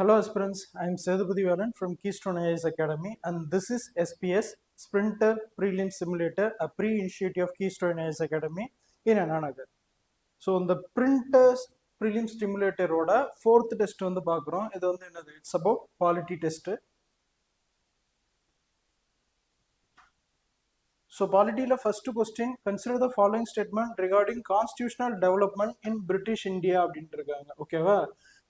Hello aspirants, I am Sedupati Valan from Keystone IAS Academy and this is SPS Sprinter Prelims Simulator, a pre-initiative of Keystone IAS Academy in Anna Nagar. So in the Printers Prelims Simulator oda fourth test வந்து பார்க்குறோம். இது வந்து என்னது? It's about polity test. So polity la first question, consider the following statement regarding constitutional development in British India அப்படின்ட்டு இருக்காங்க. ஓகேவா?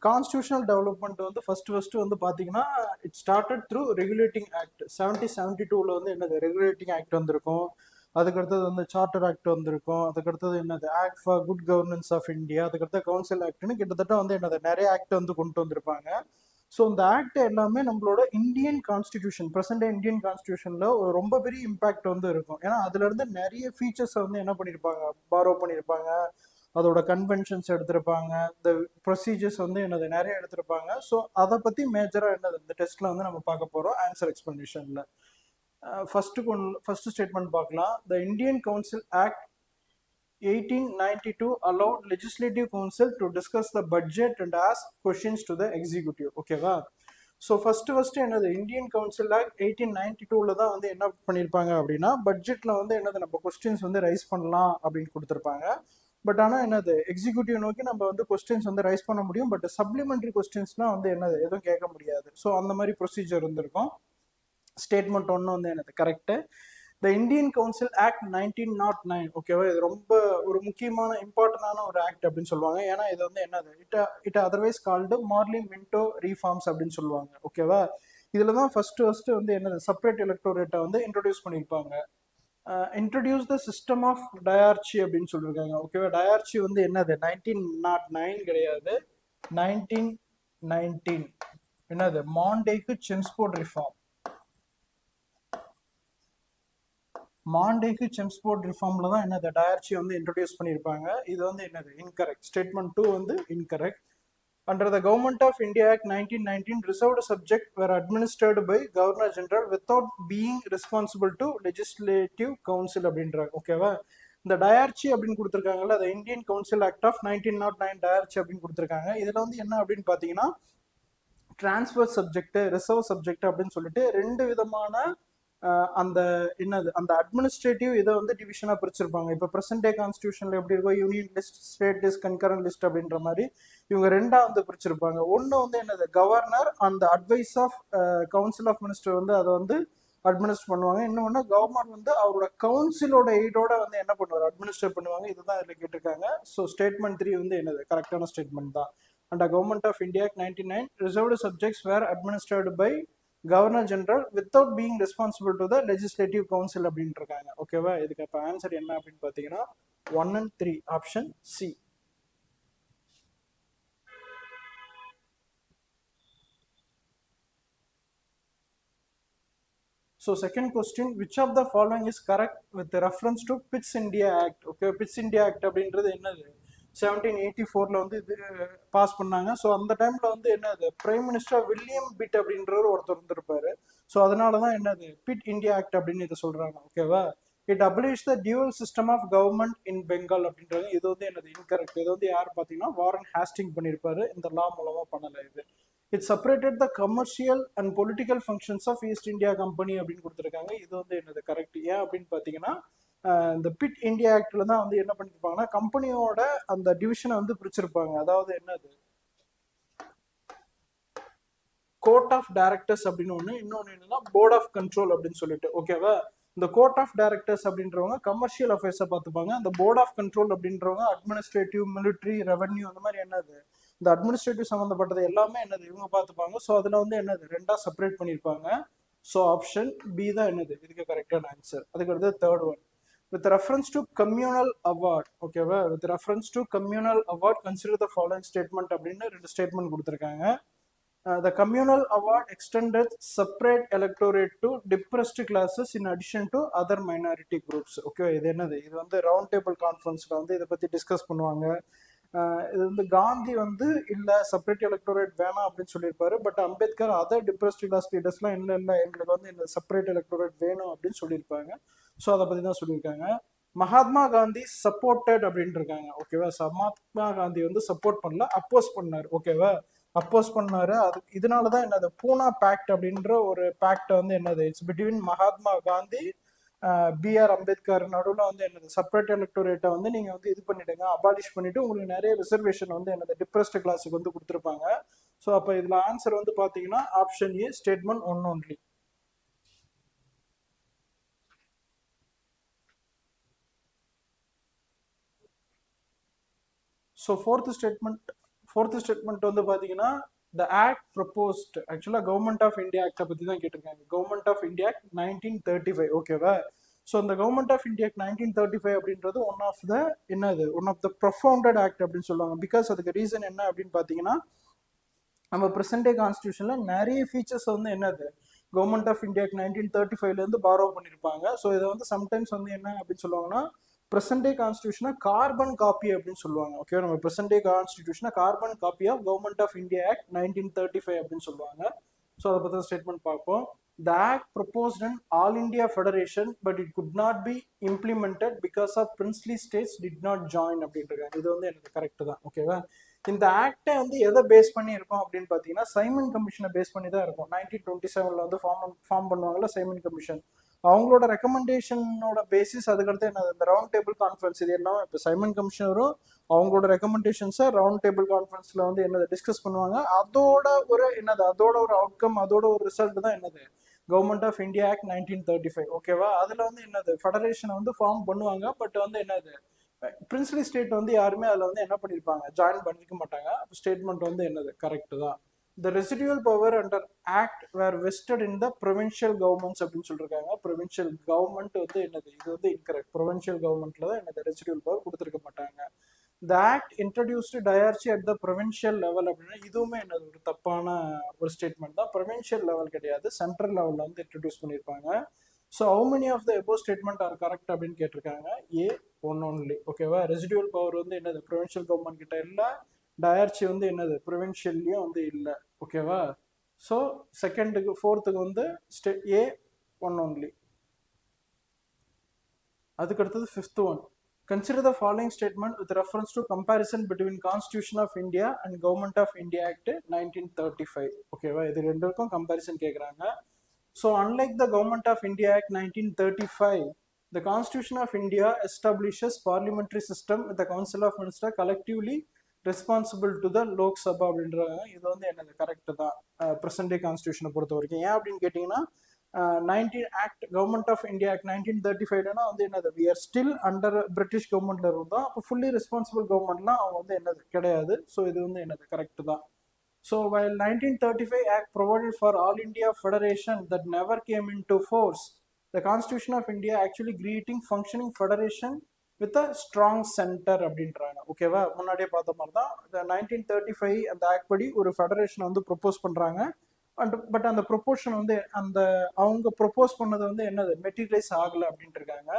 Constitutional development வந்து first வந்து பார்த்தீங்கன்னா it started through regulating act 1772 வந்து என்னது ரெகுலேட்டிங் ஆக்ட் வந்திருக்கும். அதுக்கடுத்தது வந்து சார்ட்டர் ஆக்ட் வந்திருக்கும். அதுக்கடுத்தது என்னது act for good governance of India. அதுக்கடுத்த கவுன்சில் ஆக்ட்னு கிட்டத்தட்ட வந்து என்னது நிறைய ஆக்ட் வந்து கொண்டு வந்திருப்பாங்க. ஸோ இந்த ஆக்ட் எல்லாமே நம்மளோட இந்தியன் கான்ஸ்டிடியூஷன் ப்ரெசென்ட் இந்தியன் கான்ஸ்டியூஷன்ல ஒரு ரொம்ப பெரிய இம்பாக்ட் வந்து இருக்கும். ஏன்னா அதுல இருந்து நிறைய ஃபீச்சர்ஸ் வந்து என்ன பண்ணியிருப்பாங்க, பாரோ பண்ணியிருப்பாங்க. அதோட கன்வென்ஷன்ஸ் எடுத்திருப்பாங்க, இந்த ப்ரொசீஜர்ஸ் வந்து என்னது நிறைய எடுத்திருப்பாங்க. ஸோ அதை பற்றி மேஜராக என்னது இந்த டெஸ்ட்டில் வந்து நம்ம பார்க்க போகிறோம் ஆன்சர் எக்ஸ்பிளனேஷனில். ஃபர்ஸ்ட் ஸ்டேட்மெண்ட் பார்க்கலாம். The Indian council act 1892 allowed legislative council to discuss the budget and ask questions to the executive. ஓகேவா? ஸோ ஃபர்ஸ்ட் என்னது இந்தியன் கவுன்சில் ஆக்ட் 1892 தான் வந்து என்ன பண்ணியிருப்பாங்க அப்படின்னா பட்ஜெட்டில் வந்து என்னது நம்ம கொஸ்டின்ஸ் வந்து ரைஸ் பண்ணலாம் அப்படின்னு கொடுத்துருப்பாங்க. பட் ஆனால் என்னது எக்ஸிக்யூட்டிவ் நோக்கி நம்ம வந்து கொஸ்டின்ஸ் வந்து ரைஸ் பண்ண முடியும். பட் சப்ளிமெண்ட்ரி கொஸ்டின்ஸ்லாம் வந்து என்னது எதுவும் கேட்க முடியாது. ஸோ அந்த மாதிரி ப்ரொசீஜர் இருந்திருக்கும். ஸ்டேட்மெண்ட் ஒன்று வந்து என்னது correct. The Indian council act 1909 ஓகேவா, இது ரொம்ப ஒரு முக்கியமான இம்பார்ட்டன்டான ஒரு ஆக்ட் அப்படின்னு சொல்லுவாங்க. ஏன்னா இது வந்து என்னது it otherwise called Marley Minto reforms அப்படின்னு சொல்லுவாங்க. ஓகேவா, இதில் தான் ஃபர்ஸ்ட் வந்து என்னது செப்பரேட் எலக்டோரேட்டை வந்து இன்ட்ரடியூஸ் பண்ணியிருப்பாங்க. இன்ட்ரடியூஸ் த சிஸ்டம் ஆஃப் டயார்ச்சி அப்படின்னு சொல்லியிருக்காங்க. ஓகேவா, டயார்ச்சி வந்து என்னது 1909 கிடையாது, 1919 என்னது மாண்டேக்கு செம்ஸ்போர்ட் ரிஃபார்ம். மாண்டேக்கு செம்ஸ்போர்ட் ரிஃபார்ம்ல தான் என்னது டயார்ச்சி வந்து இன்ட்ரடியூஸ் பண்ணியிருப்பாங்க. இது வந்து என்னது இன்கரெக்ட். ஸ்டேட்மெண்ட் 2 வந்து incorrect. Under the Government of India Act 1919, reserved subjects were administered by Governor General without being responsible to Legislative Council அப்படின்றாங்க. ஓகேவா, இந்த டயார்ச்சி அப்படின்னு கொடுத்துருக்காங்கல்ல, அது இந்தியன் கவுன்சில் ஆக்ட் ஆஃப் 1909 டயார்ச்சி அப்படின்னு கொடுத்துருக்காங்க. இதில் வந்து என்ன அப்படின்னு பார்த்தீங்கன்னா டிரான்ஸ்ஃபர் சப்ஜெக்ட், ரிசர்வ் சப்ஜெக்ட் அப்படின்னு சொல்லிட்டு ரெண்டு விதமான அந்த என்னது அந்த அட்மினிஸ்ட்ரேட்டிவ் இதை வந்து டிவிஷனாக பிரிச்சிருப்பாங்க. இப்போ ப்ரெசென்ட் டே கான்ஸ்டியூஷனில் எப்படி இருக்கும், union list, state list, concurrent list அப்படின்ற மாதிரி இவங்க ரெண்டா வந்து பிரிச்சிருப்பாங்க. ஒன்று வந்து என்னது கவர்னர் அந்த advice of council of minister வந்து அதை வந்து அட்மினிஸ்டர் பண்ணுவாங்க. இன்னொன்று கவர்மெண்ட் வந்து அவரோட கவுன்சிலோட எய்டோட வந்து என்ன பண்ணுவார், அட்மினிஸ்டர் பண்ணுவாங்க. இதுதான் இதில் கேட்டிருக்காங்க. ஸோ ஸ்டேட்மெண்ட் 3 வந்து என்னது கரெக்டான ஸ்டேட்மெண்ட் தான். And government of India 1909 reserved subjects were administered by governor general without being responsible to the legislative council அப்படின்னு இருக்காங்க. ஓகேவா, இதுக்கு அப்போ ஆன்சர் என்ன அப்படின்னு பார்த்தீங்கன்னா 1 and 3 option C. So second question, which of the following is correct with reference to Pitt's India Act? Okay, Pitt's India Act அப்படின்றது என்னது 1784 வந்து இது பாஸ் பண்ணாங்க. ஸோ அந்த டைம்ல வந்து என்னது பிரைம் மினிஸ்டர் வில்லியம் பிட் அப்படின்றவர் ஒருத்தர் இருந்திருப்பாரு. ஸோ அதனால தான் என்னது பிட் இந்தியா ஆக்ட் அப்படின்னு இதை சொல்றாங்க. ஓகேவா, it abolish the dual system of government in Bengal அப்படின்றது. இது வந்து என்னது இன்கரெக்ட். இது வந்து யார் பார்த்தீங்கன்னா வாரன் ஹாஸ்டிங் பண்ணியிருப்பாரு. இந்த லா மூலமா பண்ணல இது. It separated the commercial and political functions of East India Company அப்படின்னு கொடுத்துருக்காங்க. இது வந்து என்னது கரெக்ட். ஏன் அப்படின்னு பார்த்தீங்கன்னா இந்த பிட் இந்தியா ஆக்ட்ல தான் வந்து என்ன பண்ணிருப்பாங்கன்னா கம்பெனியோட அந்த டிவிஷனை வந்து பிரிச்சிருப்பாங்க. அதாவது என்னது கோர்ட் ஆஃப் டைரக்டர்ஸ் அப்படின்னு ஒன்று, இன்னொன்று என்னன்னா போர்ட் ஆஃப் கண்ட்ரோல் அப்படின்னு சொல்லிட்டு. ஓகேவா, இந்த கோர்ட் ஆஃப் டைரக்டர்ஸ் அப்படின்றவங்க கமர்ஷியல் அஃபேர்ஸை பார்த்துப்பாங்க. அந்த போர்ட் ஆஃப் கண்ட்ரோல் அப்படின்றவங்க அட்மினிஸ்ட்ரேட்டிவ், மிலிட்ரி, ரெவன்யூ அந்த மாதிரி என்னது இந்த அட்மினிஸ்ட்ரேட்டிவ் சம்மந்தப்பட்டது எல்லாமே என்னது இவங்க பார்த்துப்பாங்க. ஸோ அதில் வந்து என்னது ரெண்டா செப்பரேட் பண்ணியிருப்பாங்க. ஸோ ஆப்ஷன் பி தான் என்னது இதுக்கு கரெக்டான ஆன்சர். அதுக்கு அடுத்து third one, with reference to communal award. ஓகேவா, with reference to communal award consider the following statement அப்படின்னு ரெண்டு ஸ்டேட்மெண்ட் கொடுத்துருக்காங்க. The communal award extended separate electorate to depressed classes in addition to other minority groups. Okay, இது என்னது இது வந்து round table கான்ஃபரன்ஸ்ல வந்து இதை பத்தி டிஸ்கஸ் பண்ணுவாங்க. இது வந்து காந்தி வந்து இல்லை செப்பரேட் எலக்டோரேட் வேணாம் அப்படின்னு சொல்லியிருப்பாரு. But Ambedkar other depressed class லீடர்ஸ்லாம் இல்லை எங்களுக்கு வந்து இந்த செப்பரேட் எலக்டோரேட் வேணும் அப்படின்னு சொல்லியிருப்பாங்க. ஸோ அதை பற்றி தான் சொல்லியிருக்காங்க. மகாத்மா காந்தி சப்போர்ட்டட் அப்படின்னு இருக்காங்க. ஓகேவா, மகாத்மா காந்தி வந்து சப்போர்ட் பண்ணல, அப்போஸ் பண்ணார். ஓகேவா, அப்போஸ் பண்ணாரு. அது இதனாலதான் என்னது பூனா பேக்ட் அப்படின்ற ஒரு பேக்ட் வந்து என்னது it's between Mahatma Gandhi B R Ambedkar நடுவில் வந்து என்னது செப்பரேட் எலக்டோரேட்டை வந்து நீங்க வந்து இது பண்ணிடுங்க, அபாலிஷ் பண்ணிட்டு உங்களுக்கு நிறைய ரிசர்வேஷன் வந்து என்னது டிப்ரெஸ்ட் கிளாஸுக்கு வந்து கொடுத்துருப்பாங்க. ஸோ அப்போ இதுல ஆன்சர் வந்து பாத்தீங்கன்னா option A statement one only. So fourth statement வந்து பார்த்தீங்கன்னா த ஆக்ட் ப்ரப்போஸ்ட் ஆக்சுவலாக கவர்மெண்ட் ஆஃப் இந்தியா ஆக்டை பற்றி தான் கேட்டிருக்காங்க. கவர்மெண்ட் ஆஃப் இந்தியா ஆக்ட் 1935 ஓகேவா. ஸோ இந்த கவர்மெண்ட் ஆஃப் இந்தியா ஆக்ட் 1935 அப்படின்றது ஒன் ஆஃப் த ப்ரொஃபவுண்டட் ஆக்ட் அப்படின்னு சொல்லுவாங்க. பிகாஸ் அதுக்கு ரீசன் என்ன அப்படின்னு பார்த்தீங்கன்னா நம்ம ப்ரெசன்ட் டே கான்ஸ்டியூஷன்ல நிறைய ஃபீச்சர்ஸ் வந்து என்னது கவர்மெண்ட் ஆஃப் இந்தியா 1935லேருந்து பாரோ பண்ணியிருப்பாங்க. ஸோ இதை வந்து சம்டைம்ஸ் வந்து என்ன அப்படின்னு சொல்லுவாங்கன்னா ப்ரெசன்ட் டே கான்ஸ்டியூஷனை கார்பன் காப்பி அப்படின்னு சொல்லுவாங்க. ஓகே, நம்ம ப்ரெசன்ட் டே கான்ஸ்டியூஷனை carbon copy of government of India act 1935 அப்படின்னு சொல்லுவாங்க. ஸோ அதை பற்றி ஸ்டேட்மெண்ட் பார்ப்போம். The act proposed an all India federation but it could not be implemented because of princely states did not join அப்படின்றாங்க. இது வந்து எனக்கு கரெக்ட் தான். ஓகேவா. இந்த ஆக்டை வந்து எதை பேஸ் பண்ணி இருக்கும் அப்படின்னு பார்த்தீங்கன்னா சைமன் கமிஷனை பேஸ் பண்ணி தான் இருக்கும். 1927 வந்து ஃபார்ம் பண்ணுவாங்கல்ல சைமன் கமிஷன், அவங்களோட ரெக்கமெண்டேஷனோட பேசிஸ். அதுக்கடுத்து என்ன இந்த ரவுண்ட் டேபிள் கான்ஃபரன்ஸ், இது எல்லாம் இப்போ சைமன் கமிஷனரும் அவங்களோட ரெக்கமெண்டேஷன்ஸை ரவுண்ட் டேபிள் கான்ஃபரன்ஸ்ல வந்து என்னது டிஸ்கஸ் பண்ணுவாங்க. அதோட ஒரு அவுட்கம், அதோட ஒரு ரிசல்ட் தான் என்னது கவர்மெண்ட் ஆஃப் இந்தியா ஆக்ட் 1935. ஓகேவா. அதுல வந்து என்னது ஃபெடரேஷனை வந்து ஃபார்ம் பண்ணுவாங்க. பட் வந்து என்னது பிரின்சிபல் ஸ்டேட் வந்து யாருமே அதில் வந்து என்ன பண்ணியிருப்பாங்க ஜாயின் பண்ணிக்க மாட்டாங்க. ஸ்டேட்மெண்ட் வந்து என்னது கரெக்ட் தான். The residual power under act were vested in the provincial governments அப்படின்னு சொல்லியிருக்காங்க. ப்ரொவின்ஷியல் கவர்மெண்ட் வந்து என்னது இது வந்து இன்கரெக்ட். ப்ரொவின்ஷியல் கவர்மெண்ட்ல தான் என்னது ரெசிடுவல் பவர் கொடுத்துருக்க மாட்டாங்க. The act introduced diarchy at the provincial level அப்படின்னா இதுவுமே என்னது ஒரு தப்பான ஒரு ஸ்டேட்மெண்ட் தான். ப்ரொவின்ஷியல் லெவல் கிடையாது, சென்ட்ரல் லெவலில் வந்து இன்ட்ரடியூஸ் பண்ணியிருப்பாங்க. So how many of the above statement are correct அப்படின்னு கேட்டிருக்காங்க. A one only. ஓகேவா. ரெசிடுவல் பவர் வந்து என்னது ப்ரொவின்ஷியல் கவர்மெண்ட் கிட்ட இல்லை, டயர்ச்சி வந்து என்னது ப்ரொவின்ஷியல்லையும் வந்து இல்லை. ஓகேவா. ஸோ ஃபோர்த்துக்கு வந்து ஏ ஒன் ஒன்லி. அதுக்கடுத்தது fifth one. Consider the following statement with reference to comparison between Constitution of India and Government of India Act 1935. ஓகேவா. இது ரெண்டுக்கும் கம்பேரிசன் கேட்குறாங்க. So unlike the Government of India Act 1935, the Constitution of India establishes parliamentary system with the Council of Ministers collectively responsible to the Lok Sabha அப்படின்றாங்க. இது வந்து என்னது correct தான் present day கான்ஸ்டியூஷனை பொறுத்த வரைக்கும். ஏன் அப்படின்னு கேட்டிங்கன்னா 19 act government of India act 1935னா வந்து என்னது we are still under British கவர்மெண்ட்ல இருந்தோம். அப்போ ஃபுல்லி ரெஸ்பான்சிபிள் கவர்மெண்ட்லாம் அவங்க வந்து என்னது கிடையாது. ஸோ இது வந்து என்னது கரெக்ட் தான். So while 1935 Act provided for All India Federation that never came into force, the Constitution of India actually creating functioning federation with a strong center அப்படின்றாங்க. ஓகேவா. முன்னாடியே பார்த்த மாதிரி தான் 1935 அந்த ஆக்ட் படி ஒரு ஃபெடரேஷன் வந்து ப்ரொப்போஸ் பண்றாங்க. பட் அந்த ப்ரொப்போஷன் வந்து அவங்க ப்ரொப்போஸ் பண்ணது வந்து என்னது மெட்டீரியலைஸ் ஆகலை அப்படின்ட்டு இருக்காங்க.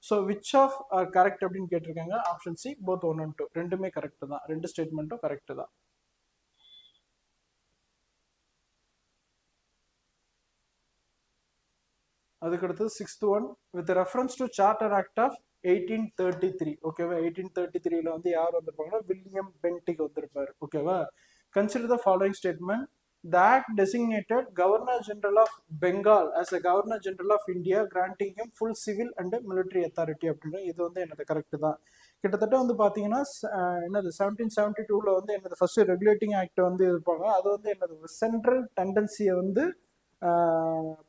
ஸோ விச் ஆஃப் கரெக்ட் அப்படின்னு கேட்டிருக்காங்க. ஆப்ஷன் சி போத் 1 and 2 ரெண்டுமே கரெக்ட் தான். ரெண்டு ஸ்டேட்மெண்ட்டும் கரெக்ட் தான். அதுக்கடுத்து sixth one. With reference to charter act of 1833. ஓகேவா. 1833ல வந்து யார் வந்திருப்பாங்கன்னா வில்லியம் பென்டிக் வந்திருப்பாரு. ஓகேவா. Consider the following statement. The act designated Governor General of Bengal as a Governor General of India, granting him full civil and military authority அப்படின்னா இது வந்து என்னது correct தான். கிட்டத்தட்ட வந்து பார்த்தீங்கன்னா என்னது 1772ல வந்து என்னது ஃபர்ஸ்ட் ரெகுலேட்டிங் ஆக்ட் வந்து இருப்பாங்க. அது வந்து என்னது சென்ட்ரல் டெண்டன்சியை வந்து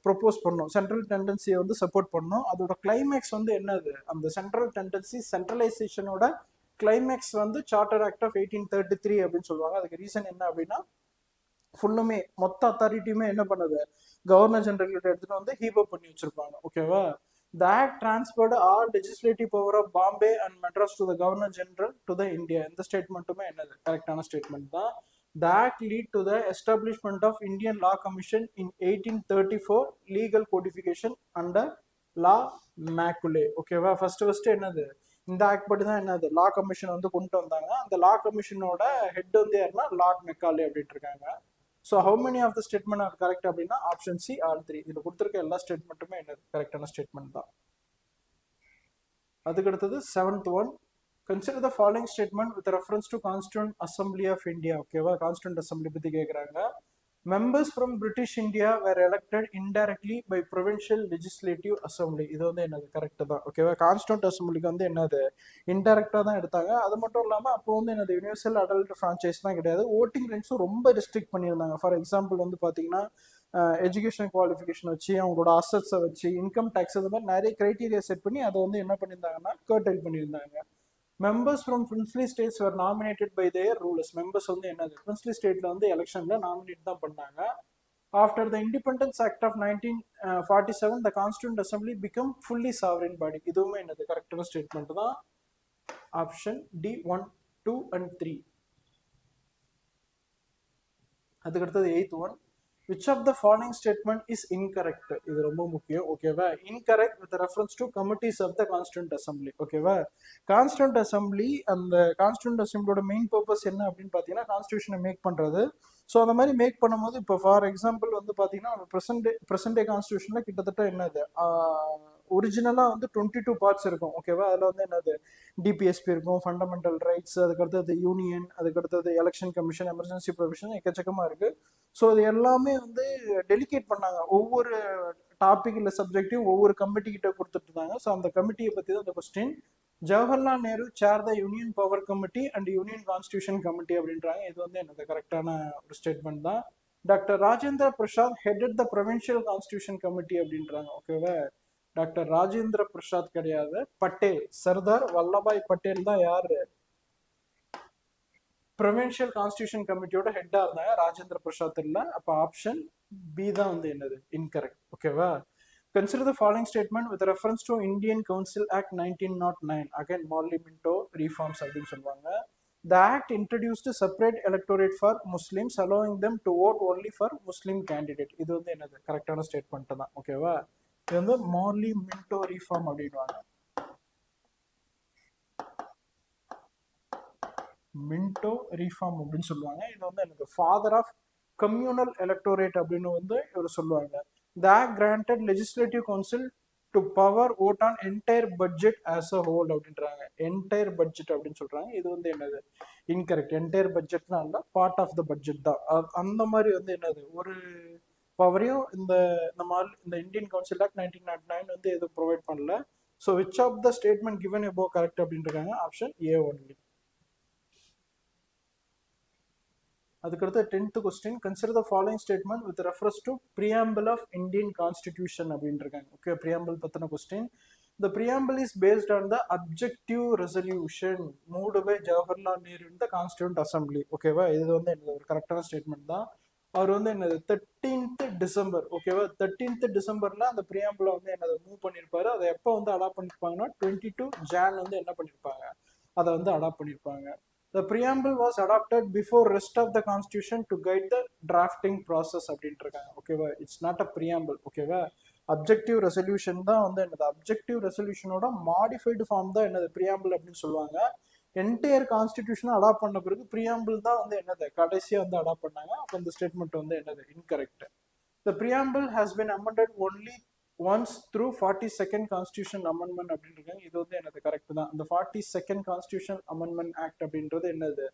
ப்ரொப்போஸ் பண்ணும், சென்ட்ரல் டெண்டன்சியை வந்து சப்போர்ட் பண்ணும். அதோட கிளைமேக்ஸ் வந்து என்னது அந்த சென்ட்ரல் டெண்டன்சி சென்ட்ரலைசேஷனோட கிளைமேக்ஸ் வந்து சார்ட்டர் ஆக்ட் ஆஃப் 1833 அப்படின்னு சொல்லுவாங்க. அதுக்கு ரீசன் என்ன அப்படின்னா ஃபுல்லுமே மொத்த அத்தாரிட்டியுமே என்ன பண்ணுது கவர்னர் ஜெனரல் கிட்ட எடுத்துட்டு வந்து ஹீப் பண்ணி வச்சிருப்பாங்க. ஓகேவா. The act transferred all legislative power of Bombay and Madras to the Governor General to the India. இந்த ஸ்டேட்மெண்ட்டுமே என்னது கரெக்டான ஸ்டேட்மெண்ட் தான். The act lead to the establishment of Indian Law Commission in 1834, legal codification under law maculae. ஓகேவா. First என்னது இந்த act படி தான் என்னது லா கமிஷன் வந்து கொண்டு வந்தாங்க. அந்த லா கமிஷனோட ஹெட் வந்து யாருன்னா லார்ட் மெக்காலே அப்படின்ட்டு இருக்காங்க. So how many of the statement are correct அப்படின்னா ஆப்ஷன் சி ஆல் 3. இதில் கொடுத்துருக்க எல்லா ஸ்டேட்மெண்ட்டுமே என்னது கரெக்டான ஸ்டேட்மெண்ட் தான். அதுக்கடுத்தது seventh one. Consider the following statement with reference to Constituent Assembly of India. ஓகேவா, Constituent Assembly பத்தி கேக்குறாங்க. Members from British India were elected indirectly by Provincial Legislative Assembly. இது வந்து என்னது கரெக்ட் தான். ஓகேவா, Constituent Assemblyக்கு வந்து என்னது இன்டெரக்டா தான் எடுத்தாங்க. அது மட்டும் இல்லாம அப்போ வந்து என்னது யூனிவர்சல் அடல்ட் ஃப்ரான்ச்சைஸ் தான் கிடையாது. ஓட்டிங் ரைட்ஸும் ரொம்ப ரெஸ்ட்ரிக்ட் பண்ணியிருந்தாங்க. ஃபார் எக்ஸாம்பிள் வந்து பாத்தீங்கன்னா எஜுகேஷன் குவாலிஃபிகேஷன் வச்சு, அவங்களோட அசட்ஸை வச்சு, இன்கம் டேக்ஸ், அந்த மாதிரி நிறைய கிரைட்டீரியா செட் பண்ணி அதை வந்து என்ன பண்ணியிருந்தாங்கன்னா கர்டைல் பண்ணியிருந்தாங்க. Members from princely states were nominated by their rulers. Members வந்து என்னது பிரின்ஸ்லி ஸ்டேட்ல வந்து எலெக்ஷன்ல நாமினேட் தான் பண்ணாங்க. After the Independence Act of 1947, the Constituent Assembly became fully sovereign body. இதுவுமே என்னது கரெக்டான ஸ்டேட்மெண்ட் தான். Option D 1, 2 and 3. அதுக்கு அடுத்தது 8th one. Which of the following statement is incorrect? இது ரொம்ப முக்கியம். ஓகேவா, incorrect with reference to committees of the Constituent Assembly. ஓகேவா, Constituent Assembly அந்த Constituent Assemblyயோட மெயின் பர்பஸ் என்ன அப்படின்னு பார்த்தீங்கன்னா கான்ஸ்டியூஷனை மேக் பண்ணுறது. ஸோ அந்த மாதிரி மேக் பண்ணும்போது இப்போ ஃபார் எக்ஸாம்பிள் வந்து பார்த்தீங்கன்னா ப்ரெசன்ட் டே கான்ஸ்டியூஷனில் கிட்டத்தட்ட என்னது ஒரிஜினலாக வந்து 22 பார்ட்ஸ் இருக்கும். ஓகேவா, அதில் வந்து என்னது டிபிஎஸ்பி இருக்கும், ஃபண்டமெண்டல் ரைட்ஸ், அதுக்கடுத்தது யூனியன், அதுக்கடுத்தது எலெக்ஷன் கமிஷன், எமர்ஜென்சி ப்ரொவிஷன், எக்கச்சக்கமாக இருக்குது. ஸோ இது எல்லாமே வந்து டெலிகேட் பண்ணாங்க. ஒவ்வொரு டாபிக் இல்லை சப்ஜெக்டையும் ஒவ்வொரு கமிட்டி கிட்ட கொடுத்துட்டு இருந்தாங்க. ஸோ அந்த கமிட்டியை பற்றி தான் இந்த question. Jawaharlal Nehru chair the union power committee and union constitution committee அப்படின்றாங்க. இது வந்து என்னது கரெக்டான ஒரு ஸ்டேட்மெண்ட் தான். Doctor Rajendra Prasad headed the provincial constitution committee அப்படின்றாங்க. ஓகேவா, டாக்டர் ராஜேந்திர பிரசாத் கிடையாது, பட்டேல், சர்தார் வல்லபாய் பட்டேல் தான் யாரு ப்ரொவின்ஷியல் கான்ஸ்டியூஷன் கமிட்டியோட ஹெட்டா இருந்தாங்க, ராஜேந்திர பிரசாத் இல்ல. அப்ப ஆப்ஷன் பி தான் வந்து என்னது இன்கரெக்ட். ஓகேவா, consider the following statement with reference to Indian Council Act 1909. again Morley Minto reforms அப்படின்னு சொல்லுவாங்க. The act introduced a separate electorate for Muslims, allowing them to vote only for Muslim candidate. இது வந்து என்னது கரெக்டான statement தான். ஓகேவா, இது வந்து மார்லி மின்டோ ரீஃபார்ம் அப்படின்வாங்க. மின்டோ ரீஃபார்ம் அப்படின்னு சொல்லுவாங்க. இது வந்து எனக்கு ஃபாதர் ஆஃப் கம்யூனல் எலக்டோரேட் அப்படின்னு வந்து இவர் சொல்லுவாங்க. The act granted legislative council to power vote on entire budget as a whole அப்படின்றாங்க. என்டையர் பட்ஜெட் அப்படின்னு சொல்றாங்க. இது வந்து என்னது இன்கரெக்ட். என்டையர் பட்ஜெட்னா இல்ல, பார்ட் ஆஃப் த பட்ஜெட் தான். அந்த மாதிரி வந்து என்னது ஒரு பவரையும் இந்த இந்தியன் கவுன்சில் ஆக்ட் 1909 வந்து எதுவும் ப்ரொவைட் பண்ணல. So which of the statement given above correct அப்படின்றாங்க. Option A only. அதுக்கடுத்து 10th question. Consider the following statement with reference to preamble of Indian constitution அப்படின்னு இருக்காங்க. ஓகே, பிரியாம்பிள் பத்தின question. The preamble is based on the objective resolution moved by Jawaharlal Nehru in the Constituent Assembly. ஓகேவா, இது வந்து என்னது ஒரு கரெக்டான statement தான். அவர் வந்து என்னது 13th டிசம்பர், ஓகேவா, 13th டிசம்பர்ல அந்த பிரியாம்பிள வந்து என்னது மூவ் பண்ணியிருப்பாரு. அதை எப்போ வந்து அடாப்ட் பண்ணிருப்பாங்கன்னா 22 ஜான் வந்து என்ன பண்ணிருப்பாங்க, அதை வந்து அடாப்ட் பண்ணிருப்பாங்க. The preamble was adopted before rest of the constitution to guide the drafting process அப்படின்ட்டு இருக்காங்க. ஓகேவா, இட்ஸ் நாட் அ preamble. ஓகேவா, அப்ஜெக்டிவ் ரெசல்யூஷன் தான் வந்து என்னது அப்ஜெக்டிவ் ரெசல்யூஷனோட மாடிஃபைடு ஃபார்ம் தான் என்னது preamble அப்படின்னு சொல்லுவாங்க. என்டையர் கான்ஸ்டிடியூஷனை அடாப்ட் பண்ண பிறகு preamble தான் வந்து என்னது கடைசியா வந்து அடாப்ட் பண்ணாங்க. அப்போ இந்த ஸ்டேட்மெண்ட் வந்து என்னது incorrect. The preamble has been amended only once through 42nd Constitution Amendment அப்படின்னு இருக்காங்க. இது வந்து என்னது கரெக்ட் தான். இந்த 42nd Constitution Amendment Act அப்படின்றது என்னது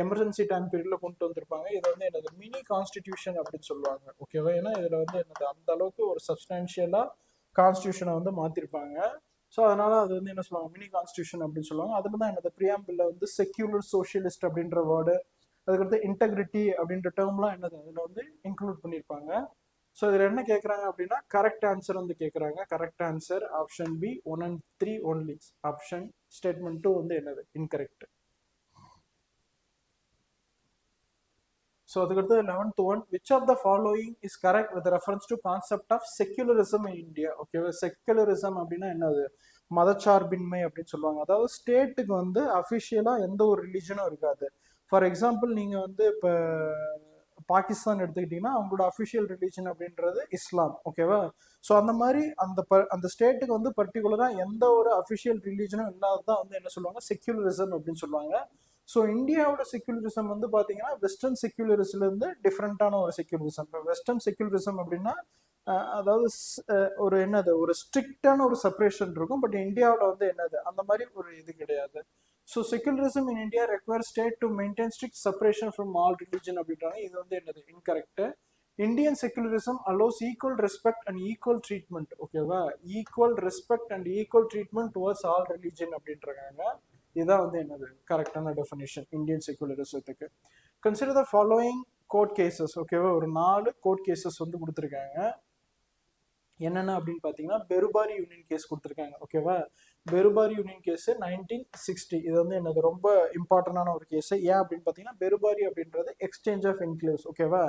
எமர்ஜென்சி டைம் பீரியட்ல கொண்டு வந்திருப்பாங்க. இது வந்து என்னது மினி கான்ஸ்டிடியூஷன் அப்படின்னு சொல்லுவாங்க. ஓகேவா, ஏன்னா இதுல வந்து என்னது அந்த அளவுக்கு ஒரு சப்ஸ்டான்ஷியலா கான்ஸ்டிடியூஷனை வந்து மாத்திருப்பாங்க. ஸோ அதனால அது வந்து என்ன சொல்லுவாங்க மினி கான்ஸ்டிடியூஷன் அப்படின்னு சொல்லுவாங்க. அதுல தான் என்னது பிரியாம்பிள்ல வந்து செக்யூலர் சோசியலிஸ்ட் அப்படின்ற வேர்டு, அதுக்கடுத்து இன்டெகிரிட்டி அப்படின்ற டேர்ம்லாம் என்னது அதுல வந்து இன்க்ளூட் பண்ணியிருப்பாங்க. ஸோ இதில் என்ன கேட்குறாங்க அப்படின்னா கரெக்ட் ஆன்சர் வந்து கேட்குறாங்க. Correct answer option B 1 and 3 only. Option statement 2 வந்து என்னது இன்கரெக்ட். ஸோ அதுக்கடுத்து 11th one. Which of the following is correct with reference to concept of secularism in India? ஓகேவா, செக்குலரிசம் அப்படின்னா என்னது மதச்சார்பின்மை அப்படின்னு சொல்லுவாங்க. அதாவது ஸ்டேட்டுக்கு வந்து அஃபிஷியலாக எந்த ஒரு ரிலிஜனும் இருக்காது. ஃபார் எக்ஸாம்பிள் நீங்கள் வந்து இப்போ பாகிஸ்தான் எடுத்துக்கிட்டீங்கன்னா அவங்களோட அஃபிஷியல் ரிலீஜன் அப்படின்றது இஸ்லாம். ஓகேவா, ஸோ அந்த மாதிரி அந்த ஸ்டேட்டுக்கு வந்து பர்டிகுலராக எந்த ஒரு அஃபிஷியல் ரிலீஜனும் இல்லாததான் வந்து என்ன சொல்லுவாங்க செக்யூலரிசம் அப்படின்னு சொல்லுவாங்க. ஸோ இந்தியாவோட செக்யூலரிசம் வந்து பார்த்தீங்கன்னா வெஸ்டர்ன் செக்யூலரிசம்ல இருந்து டிஃப்ரெண்டான ஒரு செக்யூலரிசம். இப்போ வெஸ்டர்ன் செக்யூலரிசம் அப்படின்னா அதாவது ஒரு என்னது ஒரு ஸ்ட்ரிக்டான ஒரு செப்பரேஷன் இருக்கும். பட் இந்தியாவில் வந்து என்னது அந்த மாதிரி ஒரு இது கிடையாது. So secularism in India require state to maintain strict separation from all religion அப்படின்றாங்க. இது வந்து என்னது incorrect. Indian secularism allows equal respect and equal treatment. ஓகேவா, equal respect and equal treatment towards all religion அப்படின்றாங்க. இதுதான் வந்து என்னது கரெக்டான டெஃபினேஷன் இந்தியன் செகுலரிசத்துக்கு. Consider the following court cases. ஓகேவா, ஒரு 4 கோர்ட் கேசஸ் வந்து கொடுத்துருக்காங்க. என்னென்ன அப்படின்னு பார்த்தீங்கன்னா பெருபாரி யூனியன் கேஸ் கொடுத்துருக்காங்க. ஓகேவா, பெருபாரி யூனியன் கேஸ் 1960. இது வந்து என்னது ரொம்ப இம்பார்ட்டண்டான ஒரு கேஸ். ஏன் அப்படின்னு பார்த்தீங்கன்னா பெருபாரி அப்படின்றது எக்ஸ்சேஞ்ச் ஆஃப் என்க்ளேவ்ஸ். ஓகேவா,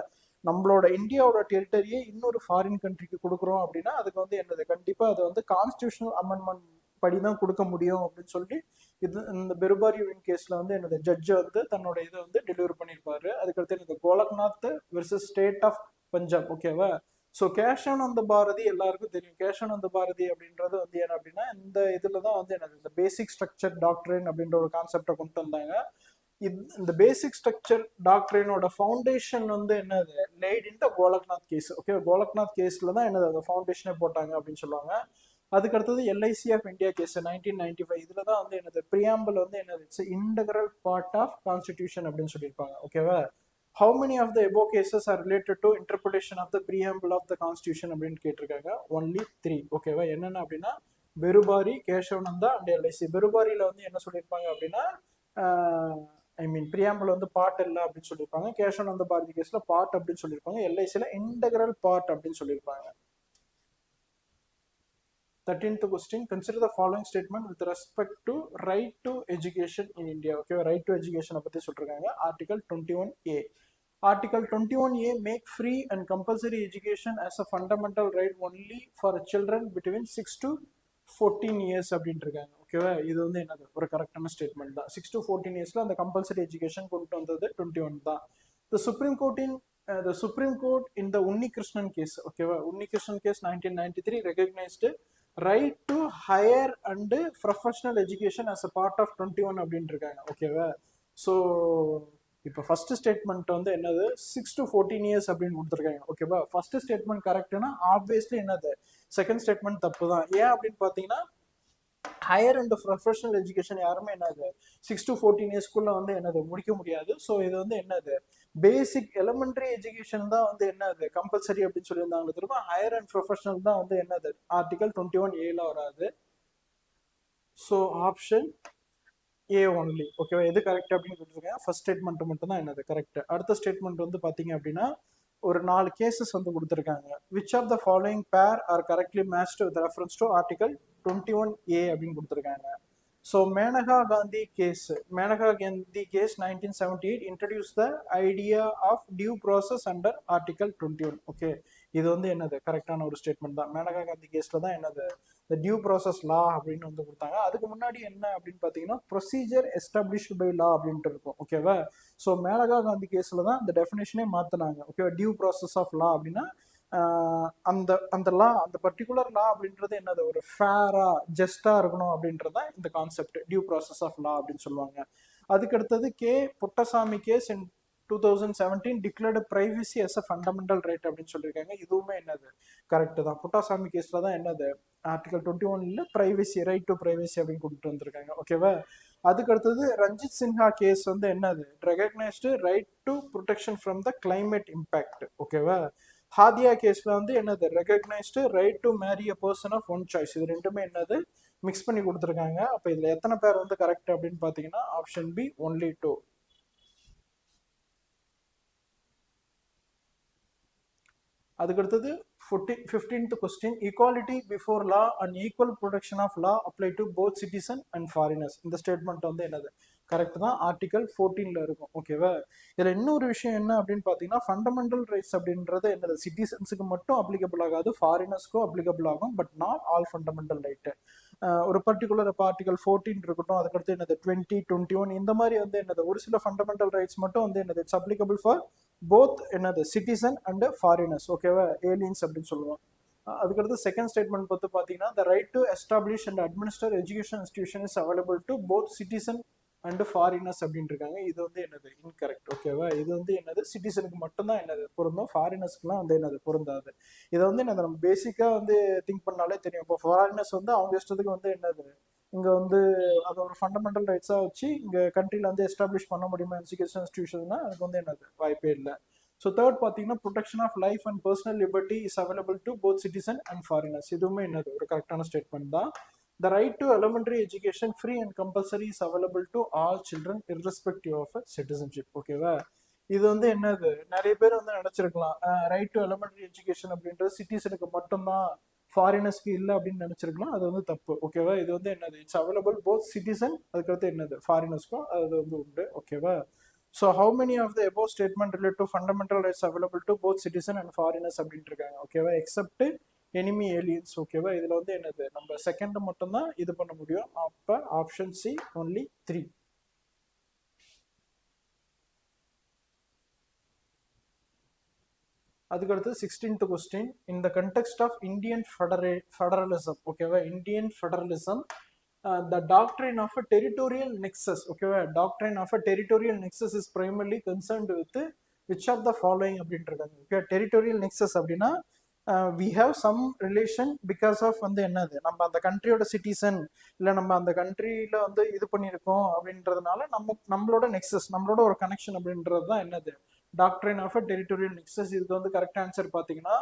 நம்மளோட இந்தியாவோட டெரிட்டரியை இன்னொரு ஃபாரின் கண்ட்ரிக்கு கொடுக்குறோம் அப்படின்னா அதுக்கு வந்து என்னது கண்டிப்பாக அது வந்து கான்ஸ்டியூஷனல் அமெண்ட்மெண்ட் படி தான் கொடுக்க முடியும் அப்படின்னு சொல்லி இது இந்த பெருபாரி யூனியன் கேஸ்ல வந்து என்னது ஜட்ஜ் வந்து தன்னோட இதை வந்து டெலிவரி பண்ணியிருப்பாரு. அதுக்கடுத்து எனக்கு Golaknath versus state of Punjab. ஓகேவா, ஸோ கேஷானந்த பாரதி எல்லாருக்கும் தெரியும். கேஷானந்த பாரதி அப்படின்றது வந்து என்ன அப்படின்னா இந்த இதில் தான் வந்து எனக்கு இந்த பேசிக் ஸ்ட்ரக்சர் டாக்டரின் அப்படின்ற ஒரு கான்செப்டை கொண்டு வந்தாங்க. இந்த பேசிக் ஸ்ட்ரக்சர் டாக்டரினோட ஃபவுண்டேஷன் வந்து என்னது லேட் இன் த கோலக்நாத் கேஸ். ஓகே, கோலக்நாத் கேஸ்ல தான் என்னது அந்த ஃபவுண்டேஷனே போட்டாங்க அப்படின்னு சொல்லுவாங்க. அதுக்கு அடுத்தது எல்ஐசி ஆஃப் இந்தியா கேஸ் 1995. இதுல தான் வந்து என்னது பிரியாம்பிள் வந்து என்னது it's integral part of constitution அப்படின்னு சொல்லியிருப்பாங்க. ஓகேவா, how many of the above cases are related to interpretation of the preamble of the constitution அப்படின்னு கேட்டிருக்காங்க. only 3. ஓகேவா, என்னென்ன அப்படின்னா பெருபாரி, கேசவநந்தா அண்ட் எல்ஐசி. பெருபாரியில வந்து என்ன சொல்லியிருப்பாங்க அப்படின்னா ஐ மீன் பிரியாம்பிள் வந்து பார்ட் இல்லை அப்படின்னு சொல்லியிருப்பாங்க. கேசவநந்த பாரதி கேஸ்ல பார்ட் அப்படின்னு சொல்லியிருப்பாங்க. எல்ஐசியில இன்டெகிரல் பார்ட் அப்படின்னு சொல்லியிருப்பாங்க. 13th question, consider the following statement with respect to right to education in India. Okay, right to education பத்தி சொல்றாங்க. Article 21A. Article 21A make free and compulsory education as a fundamental right only for children between 6 to 14 years அப்படின்ட்டு இருக்காங்க. ஓகேவா, இது வந்து என்னது ஒரு கரெக்டான ஸ்டேட்மெண்ட் தான். 6 to 14 இயர்ஸ்ல அந்த கம்பல்சரி எஜுகேஷன் கொண்டு வந்தது 21 தான். The Supreme Court in the Unnikrishnan case. ஓகேவா, Unnikrishnan case 1993 recognized right to higher and professional education as a part of 21 அப்படின்ட்டு இருக்காங்க. ஓகேவா, ஸோ இப்போ ஃபர்ஸ்ட் ஸ்டேட்மெண்ட் வந்து என்னது 6 to 14 இயர்ஸ் அப்படின்னு கொடுத்துருக்காங்க. ஓகேவா, ஃபர்ஸ்ட் ஸ்டேட்மெண்ட் கரெக்ட்னா ஆப்வியஸ்லி என்னது செகண்ட் ஸ்டேட்மெண்ட் தப்பு தான். ஏன் அப்படின்னு பார்த்தீங்கன்னா ஹையர் அண்ட் ப்ரொஃபஷனல் எஜுகேஷன் யாருமே என்னது 6 to 14 இயர்ஸ்க்குள்ள வந்து என்னது முடிக்க முடியாது. ஸோ இது வந்து என்னது பேசிக் எலிமெண்டரி எஜுகேஷன் தான் வந்து என்னது கம்பல்சரி அப்படின்னு சொல்லியிருந்தாங்க. திரும்ப ஹையர் அண்ட் ப்ரொஃபஷனல் தான் வந்து என்னது ஆர்டிகல் 21A வராது. So option A only. ஓகேவா, எது கரெக்ட் அப்படின்னு கொடுத்துருக்கேன். ஃபர்ஸ்ட் ஸ்டேட்மெண்ட் மட்டும் தான் என்னது கரெக்ட். அடுத்த ஸ்டேட்மெண்ட் வந்து பார்த்தீங்க அப்படின்னா ஒரு 4 கேசஸ் வந்து கொடுத்துருக்காங்க. Which of the following pair are correctly matched with reference to article 21A அப்படின்னு கொடுத்துருக்காங்க. So Maneka Gandhi case 1978 introduced the idea of due process under article 21. Okay, இது வந்து என்னது கரெக்டான ஒரு ஸ்டேட்மெண்ட் தான். மேனகா காந்தி கேஸ்ல தான் என்னது the due process law அப்படின்னு வந்து கொடுத்தாங்க. அதுக்கு முன்னாடி என்ன அப்படின்னு பார்த்தீங்கன்னா ப்ரொசீஜர் எஸ்டாப்ளிஷ்டு பை லா அப்படின்ட்டு இருக்கும். ஓகேவா, ஸோ மேனகா காந்தி கேஸ்ல தான் இந்த டெஃபினேஷனே மாத்தினாங்க. ஓகேவா, டியூ ப்ராசஸ் ஆஃப் லா அப்படின்னா அந்த லா அந்த பர்டிகுலர் லா அப்படின்றது என்னது ஒரு ஃபேரா ஜஸ்டா இருக்கணும் அப்படின்றதான் இந்த concept due process of law அப்படின்னு சொல்லுவாங்க. அதுக்கு அடுத்தது Puttaswamy case in 2017 declared privacy as a fundamental right அப்படின்னு சொல்லியிருக்காங்க. இதுவுமே என்னது கரெக்ட் தான். புட்டசாமி கேஸ்ல தான் என்னது article 21 privacy right to privacy அப்படின்னு கொடுத்துட்டு வந்திருக்காங்க. ஓகேவா, அதுக்கு அடுத்தது ரஞ்சித் சின்ஹா கேஸ் வந்து என்னது recognised right to protection from the climate impact. ஓகேவா, ஹாதியா கேஸ்ல வந்து என்னது recognised right to marry a person of one choice. இது ரெண்டுமே என்னது மிக்ஸ் பண்ணி கொடுத்துருக்காங்க. அப்போ இதுல எத்தனை பேர் வந்து கரெக்ட் அப்படின்னு பாத்தீங்கன்னா ஆப்ஷன் பி ஒன்லி 2. அதுக்கடுத்தது 15th question, equality before law and equal protection of law apply to both citizen and foreigners. இந்த ஸ்டேட்மெண்ட் வந்து என்னது கரெக்ட் தான். ஆர்டிகல் 14ல இருக்கும். ஓகேவா, இதுல இன்னொரு விஷயம் என்ன அப்படின்னு பாத்தீங்கன்னா ஃபண்டமெண்டல் ரைட்ஸ் அப்படின்றது என்னது சிட்டிசன்ஸுக்கு மட்டும் அப்ளிகபிள் ஆகாது, ஃபாரினர்ஸ்க்கும் அப்ளிகபிள் ஆகும். But not all fundamental right. ஒரு பர்டிகுலர் ஆர்டிகல் 14 இருக்கட்டும், அதுக்கடுத்து என்னது 20, 21 இந்த மாதிரி வந்து என்னது ஒரு சில ஃபண்டமெண்டல் ரைட்ஸ் மட்டும் வந்து என்னது இட்ஸ் அப்ளிகபிள் ஃபார் போத் என்னது சிட்டிசன் அண்ட் ஃபாரினர்ஸ். ஓகேவா, ஏலியன்ஸ் அப்படின்னு சொல்லுவோம். அதுக்கடுத்து செகண்ட் ஸ்டேட்மெண்ட் பார்த்து பார்த்தீங்கன்னா the right to establish and administer education institution is available to both citizen and foreigners அப்படின்னு இருக்காங்க. இது வந்து என்னது இன்கரெக்ட். ஓகேவா, இது வந்து என்னது சிட்டிசனுக்கு மட்டும்தான் என்னது பொருந்தும், ஃபாரினர்ஸ்க்குலாம் வந்து என்னது பொருந்தாது. இதை வந்து என்னது நம்ம பேசிக்காக வந்து திங்க் பண்ணாலே தெரியும். இப்போ ஃபாரினர்ஸ் வந்து அவங்க இஷ்டத்துக்கு வந்து என்னது இங்கே வந்து அதை ஒரு ஃபண்டமெண்டல் ரைட்ஸாக வச்சு இங்கே கண்ட்ரியில் வந்து எஸ்டாப்ளிஷ் பண்ண முடியுமா எஜுகேஷன் இன்ஸ்டியூஷன்னா அதுக்கு வந்து என்னது வாய்ப்பே இல்லை. ஸோ தேர்ட் பார்த்தீங்கன்னா protection of life and personal liberty is available to both citizen and foreigners. இதுவுமே என்னது ஒரு கரெக்டான ஸ்டேட்மெண்ட் தான். The right to elementary education free and compulsory is available to all children irrespective of citizenship. ஓகேவா? இது வந்து என்னது நிறைய பேர் வந்து நினைச்சிருக்கலாம் ரைட் டு எலிமெண்டரி எஜுகேஷன் அப்படின்றது சிட்டிசனுக்கு மட்டும்தான் ஃபாரினர்ஸ்க்கு இல்லை அப்படின்னு நினைச்சிருக்கலாம். அது வந்து தப்பு. ஓகேவா? இது வந்து என்னது இட்ஸ் அவைலபிள் போத் சிட்டிசன் அதுக்கடுத்து என்னது ஃபாரினர்ஸ்க்கும் அது வந்து உண்டு. ஓகேவா? So how many of the above statement relate to fundamental rights available to both citizen and foreigners அப்படின்ட்டு இருக்காங்க. ஓகேவா? Except enemy aliens. ஓகேவா? இதுல வந்து என்னது நம்ம செகண்ட் மட்டும்தான் இது பண்ண முடியும். அப்ப ஆப்ஷன் சி ஒன்லி 3. அதுக்கடுத்து 16th question. In the context of Indian federalism. ஓகேவா? Indian federalism the doctrine of a territorial nexus. ஓகேவா? doctrine of a territorial nexus is primarily concerned with which of the following அப்படின்றாங்க. Okay, territorial nexus அப்படின்னா we have some relation because of வந்து என்னது நம்ம அந்த கண்ட்ரியோட citizen இல்லை நம்ம அந்த கண்ட்ரியில வந்து இது பண்ணியிருக்கோம் அப்படின்றதுனால நம்மளோட நெக்ஸஸ் நம்மளோட ஒரு கனெக்ஷன் அப்படின்றது தான் என்னது doctrine of a territorial nexus. இதுக்கு வந்து கரெக்ட் ஆன்சர் பார்த்தீங்கன்னா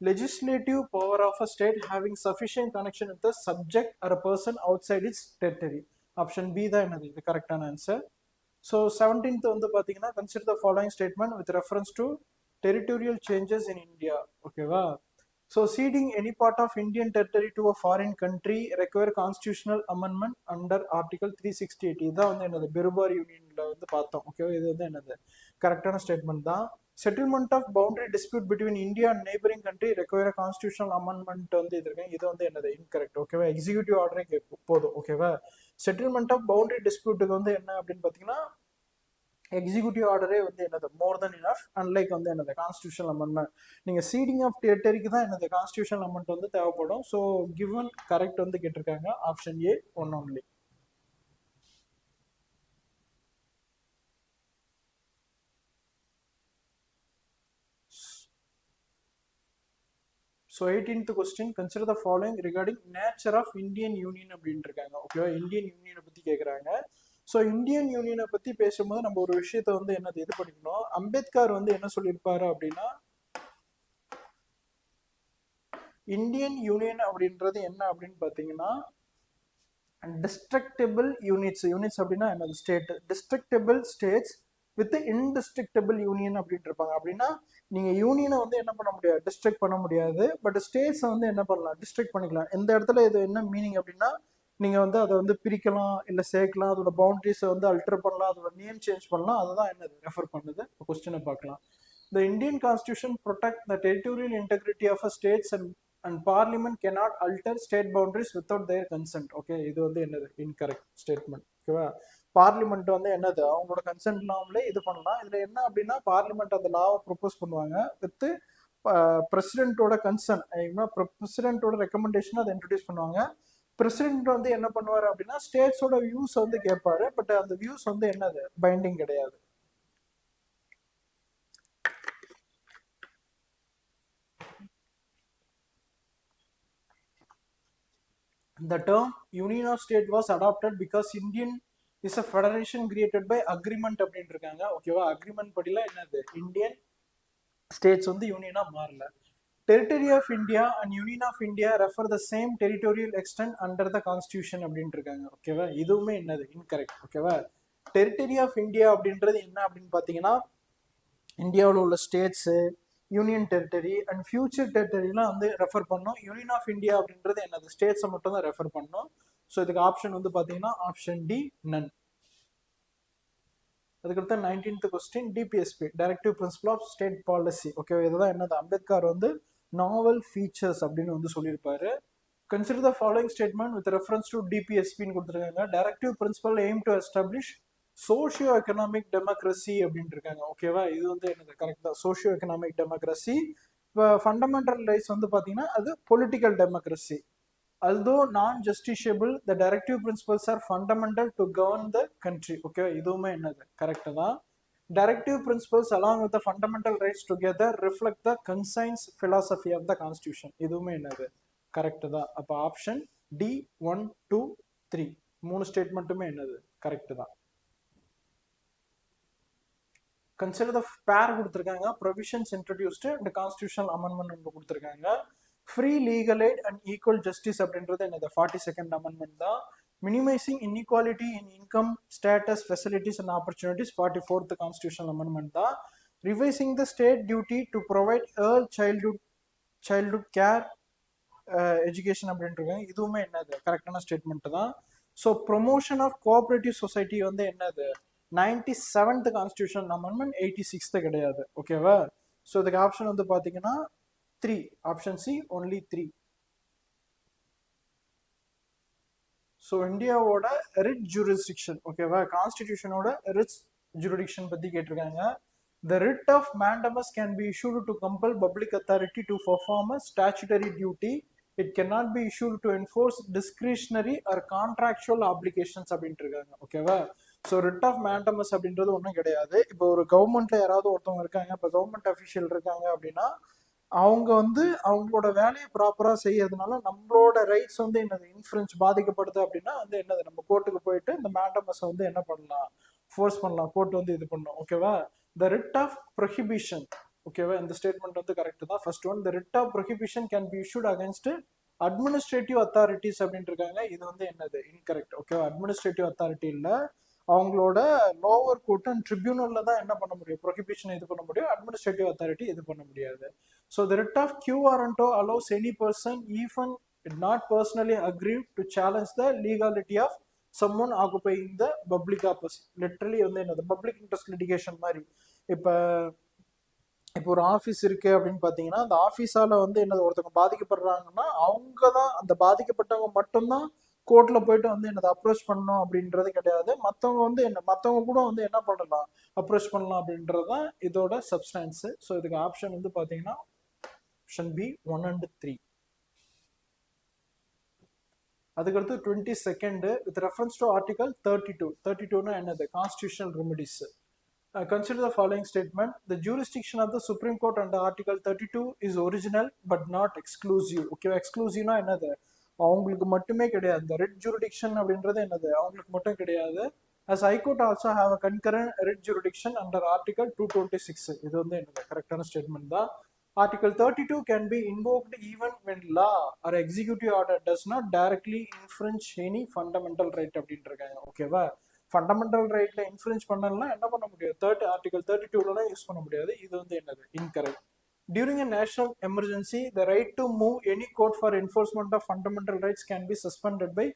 legislative power of a state having sufficient connection with the subject or a person outside its territory. Option B தான் என்னது இது கரெக்டான ஆன்சர். ஸோ 17th வந்து பார்த்தீங்கன்னா consider the following statement with reference to territorial changes in India. ஓகேவா? So ceding any part of Indian territory to a foreign country require constitutional amendment under Article 368. இதுதான் வந்து என்னது பெருபார் யூனியன்ல வந்து பார்த்தோம். ஓகேவா? இது வந்து என்னது கரெக்டான ஸ்டேட்மெண்ட் தான். Settlement of boundary dispute between India and neighbouring country require constitutional amendment வந்து இது இருக்கு. இது வந்து என்னது இன்கரெக்ட். ஓகேவா? எக்ஸிக்யூட்டிவ் ஆர்டரே போதும். ஓகேவா? செட்டில்மெண்ட் ஆஃப் பவுண்டரி டிஸ்பியூட்டுக்கு வந்து என்ன அப்படின்னு பார்த்தீங்கன்னா எக்ஸிக்யூட்டிவ் ஆர்டரே வந்து என்னது மோர் தென் இனஃப். அன்லைக் வந்து என்னது கான்ஸ்டியூஷனல் அமெண்ட்மெண்ட் நீங்கள் சீடிங் ஆஃப் டெரிட்டரிக்கு தான் என்னது கான்ஸ்டியூஷனல் அமெண்ட் வந்து தேவைப்படும். ஸோ கிவன் கரெக்ட் வந்து கேட்டிருக்காங்க option A one only. So 18th question. Consider the following regarding nature of Indian union அப்படின்ட்டு இருக்காங்க. ஓகேவா? இந்தியன் யூனியனை பற்றி கேட்குறாங்க. ஸோ இந்தியன் யூனியனை பற்றி பேசும்போது நம்ம ஒரு விஷயத்த வந்து என்னது இது பண்ணிக்கணும். அம்பேத்கர் வந்து என்ன சொல்லியிருப்பாரு அப்படின்னா இந்தியன் யூனியன் அப்படின்றது என்ன அப்படின்னு பார்த்தீங்கன்னா டிஸ்ட்ரக்டபிள் யூனிட்ஸ். யூனிட்ஸ் அப்படின்னா என்னது state. Destructible states with indestructible union அப்படின்ட்டு இருப்பாங்க. அப்படின்னா நீங்க யூனியனை வந்து என்ன பண்ண முடியாது டிஸ்ட்ரக்ட் பண்ண முடியாது. பட் ஸ்டேட்ஸை வந்து என்ன பண்ணலாம் டிஸ்ட்ரக்ட் பண்ணிக்கலாம். எந்த இடத்துல இது என்ன மீனிங் அப்படின்னா நீங்க வந்து அதை வந்து பிரிக்கலாம் இல்லை சேர்க்கலாம். அதோட பவுண்டரிஸை வந்து அல்டர் பண்ணலாம். அதோட நேம் சேஞ்ச் பண்ணலாம். அதுதான் என்னது ரெஃபர் பண்ணுது. கொஸ்டினை பார்க்கலாம். The Indian Constitution protect the territorial integrity of a states and parliament cannot alter state boundaries without their consent. Okay, இது வந்து என்னது incorrect statement. ஓகேவா? பார்லிமெண்ட் வந்து என்னது அவங்களோட கன்சென்ட் இல்லாமலே இது பண்ணலாம். இதுல என்ன அப்படின்னா பார்லிமெண்ட் அந்த லாவை ப்ரொபோஸ் பண்ணுவாங்க வித் பிரசிடென்ட்டோட கன்சர்ன். பிரசிடென்ட்டோட ரெக்கமெண்டேஷன் அதை இன்ட்ரடியூஸ் பண்ணுவாங்க. பிரசிடென்ட் வந்து என்ன பண்ணுவாரு அப்படின்னா ஸ்டேட்ஸோட வியூஸ் வந்து கேட்பாரு. பட் அந்த வியூஸ் வந்து என்னது பைண்டிங் கிடையாது. The term Union of State was adopted because Indian is a federation created by agreement அப்படின்ட்டு இருக்காங்க. ஓகேவா? அக்ரிமெண்ட் படியில என்னது இந்தியன் ஸ்டேட்ஸ் வந்து யூனியனா மாறல. Territory of India and union of India refer the same territorial extent under the constitution அப்படின்ட்டு இருக்காங்க. ஓகேவா? இதுவுமே என்னது இன்கரெக்ட். ஓகேவா? டெரிட்டரி ஆஃப் இந்தியா அப்படின்றது என்ன அப்படின்னு பார்த்தீங்கன்னா இந்தியாவில் உள்ள states union territory and future டெரிட்டரிலாம் வந்து ரெஃபர் பண்ணும். யூனியன் ஆஃப் இந்தியா அப்படின்றது என்னது ஸ்டேட்ஸை மட்டும் தான் ரெஃபர் பண்ணும். ஸோ இதுக்கு ஆப்ஷன் வந்து பார்த்தீங்கன்னா ஆப்ஷன் டி நன். அதுக்கடுத்து 19th question. DPSP directive principle of state policy. Okay, இதுதான் என்னது அம்பேத்கர் வந்து நாவல் ஃபீச்சர்ஸ் அப்படின்னு வந்து சொல்லியிருப்பாரு. Consider the following statement with reference to டிபிஎஸ்பின்னு கொடுத்துருக்காங்க. Directive principle aim to establish socio economic democracy அப்படின்ட்டு இருக்காங்க. ஓகேவா? இது வந்து என்னது கரெக்ட் தான். Socio economic democracy. இப்போ ஃபண்டமெண்டல் ரைட்ஸ் வந்து பார்த்தீங்கன்னா அது political democracy. although non-justiciable, the directive principles are fundamental to govern the country. Okay, இதுவுமே என்னது கரெக்ட் தான். Directive principles along with the fundamental rights together reflect the conscience philosophy of the constitution. இதுவுமே என்னது correct தான். அப்போ option D 1, 2, 3. மூணு ஸ்டேட்மெண்ட்டுமே என்னது correct தான். கன்சிடர் த பேர் கொடுத்துருக்காங்க, provisions introduced and constitutional amendment ஒன்று கொடுத்துருக்காங்க. Free legal aid and equal justice அப்படின்றது என்னது 42nd அமெண்ட்மெண்ட் தான். Minimising inequality in income status facilities and opportunities 44th constitutional amendment தான். Revising the state duty to provide childhood care education அப்படின்றது இதுவுமே என்னது கரெக்டான ஸ்டேட்மெண்ட் தான். So promotion of cooperative society வந்து என்னது 97th கான்ஸ்டியூஷன் அமெண்ட்மெண்ட், 86th கிடையாது. ஓகேவா? ஸோ இதுக்கு ஆப்ஷன் வந்து பார்த்தீங்கன்னா 3, ஆப்ஷன் சி ஒன்லி 3. ஸோ இந்தியாவோட ரிட் ஜூரிஸ்டிக்ஷன், ஓகேவா, கான்ஸ்டிடியூஷனோட ரிட் ஜூரிடிக்ஷன் பற்றி கேட்டிருக்காங்க. The writ of mandamus can be issued to compel public authority to perform a statutory duty. It cannot be issued to enforce discretionary or contractual obligations அப்படின்ட்டு இருக்காங்க. ஓகேவா? So rid of mandamus அப்படின்றது ஒன்றும் கிடையாது. இப்போ ஒரு கவர்மெண்ட்ல யாராவது ஒருத்தவங்க இருக்காங்க, இப்போ கவர்மெண்ட் அஃபிஷியல் இருக்காங்க அப்படின்னா அவங்க வந்து அவங்களோட வேலையை ப்ராப்பராக செய்யறதுனால நம்மளோட ரைட்ஸ் வந்து என்னது இன்ஃப்ளூயன்ஸ் பாதிக்கப்படுது அப்படின்னா வந்து என்னது நம்ம கோர்ட்டுக்கு போயிட்டு இந்த மேண்டமஸை வந்து என்ன பண்ணலாம், ஃபோர்ஸ் பண்ணலாம், கோர்ட் வந்து இது பண்ணும். ஓகேவா? த ரிட் ஆஃப் ப்ரொஹிபிஷன், ஓகேவா, இந்த ஸ்டேட்மெண்ட் வந்து கரெக்ட் தான். First one, the writ of prohibition can be issued against administrative authorities அப்படின்ட்டு இருக்காங்க. இது வந்து என்னது இன்கரெக்ட். ஓகேவா? அட்மினிஸ்ட்ரேட்டிவ் அத்தாரிட்டி இல்லை, அவங்களோட லோவர் கோர்ட் அண்ட் ட்ரிபியூனல்ல தான் என்ன பண்ண முடியும், ப்ரொஹிபிஷன் இது பண்ண முடியும், அட்மினிஸ்ட்ரேட்டிவ் அத்தாரிட்டி இது பண்ண முடியாது. So the writ of quo warranto allows any person even not personally aggrieve to challenge the legality of someone occupying the public office. Literally வந்து என்னது பப்ளிக் இன்ட்ரெஸ்ட் லிட்டிகேஷன் மாதிரி. இப்போ ஒரு ஆஃபீஸ் இருக்கு அப்படின்னு பார்த்தீங்கன்னா அந்த ஆஃபீஸால வந்து என்னது ஒருத்தவங்க பாதிக்கப்படுறாங்கன்னா அவங்க தான் அந்த பாதிக்கப்பட்டவங்க மட்டும்தான் கோர்ட்ல போயிட்டு வந்து என்னது அப்ரோச் பண்ணணும் அப்படின்றது கிடையாது. மற்றவங்க வந்து மற்றவங்க கூட வந்து என்ன பண்ணலாம், அப்ரோச் பண்ணலாம் அப்படின்றது தான் இதோட சப்ஸ்டான்ஸ். ஸோ இதுக்கு ஆப்ஷன் வந்து பார்த்தீங்கன்னா ஆப்ஷன் பி 1 and 3. அதுக்கடுத்து 22nd with reference to article 32னா என்னது constitutional remedies. Consider the following statement. The jurisdiction of the Supreme Court under Article 32 is original but not exclusive. Okay, exclusive-னா என்னது அவங்களுக்கு மட்டுமே கிடையாது. இந்த ரிட் ஜூரிடிக்ஷன் அப்படின்றது என்னது அவங்களுக்கு மட்டும் கிடையாது. As High Court also have a concurrent writ jurisdiction under Article 226. இது வந்து என்னது கரெக்டான ஸ்டேட்மெண்ட் தான். Article 32 can be invoked even when law or executive order does not directly infringe any fundamental right அப்படின்ட்டு இருக்காங்க. ஓகேவா? ஃபண்டமெண்டல் ரைட்ல இன்ஃப்ளூயன்ஸ் பண்ணலாம் என்ன பண்ண முடியாது, ஆர்டிகல் 32லாம் யூஸ் பண்ண முடியாது. இது வந்து என்னது incorrect. During a national emergency the right to move any court for enforcement of fundamental rights can be suspended by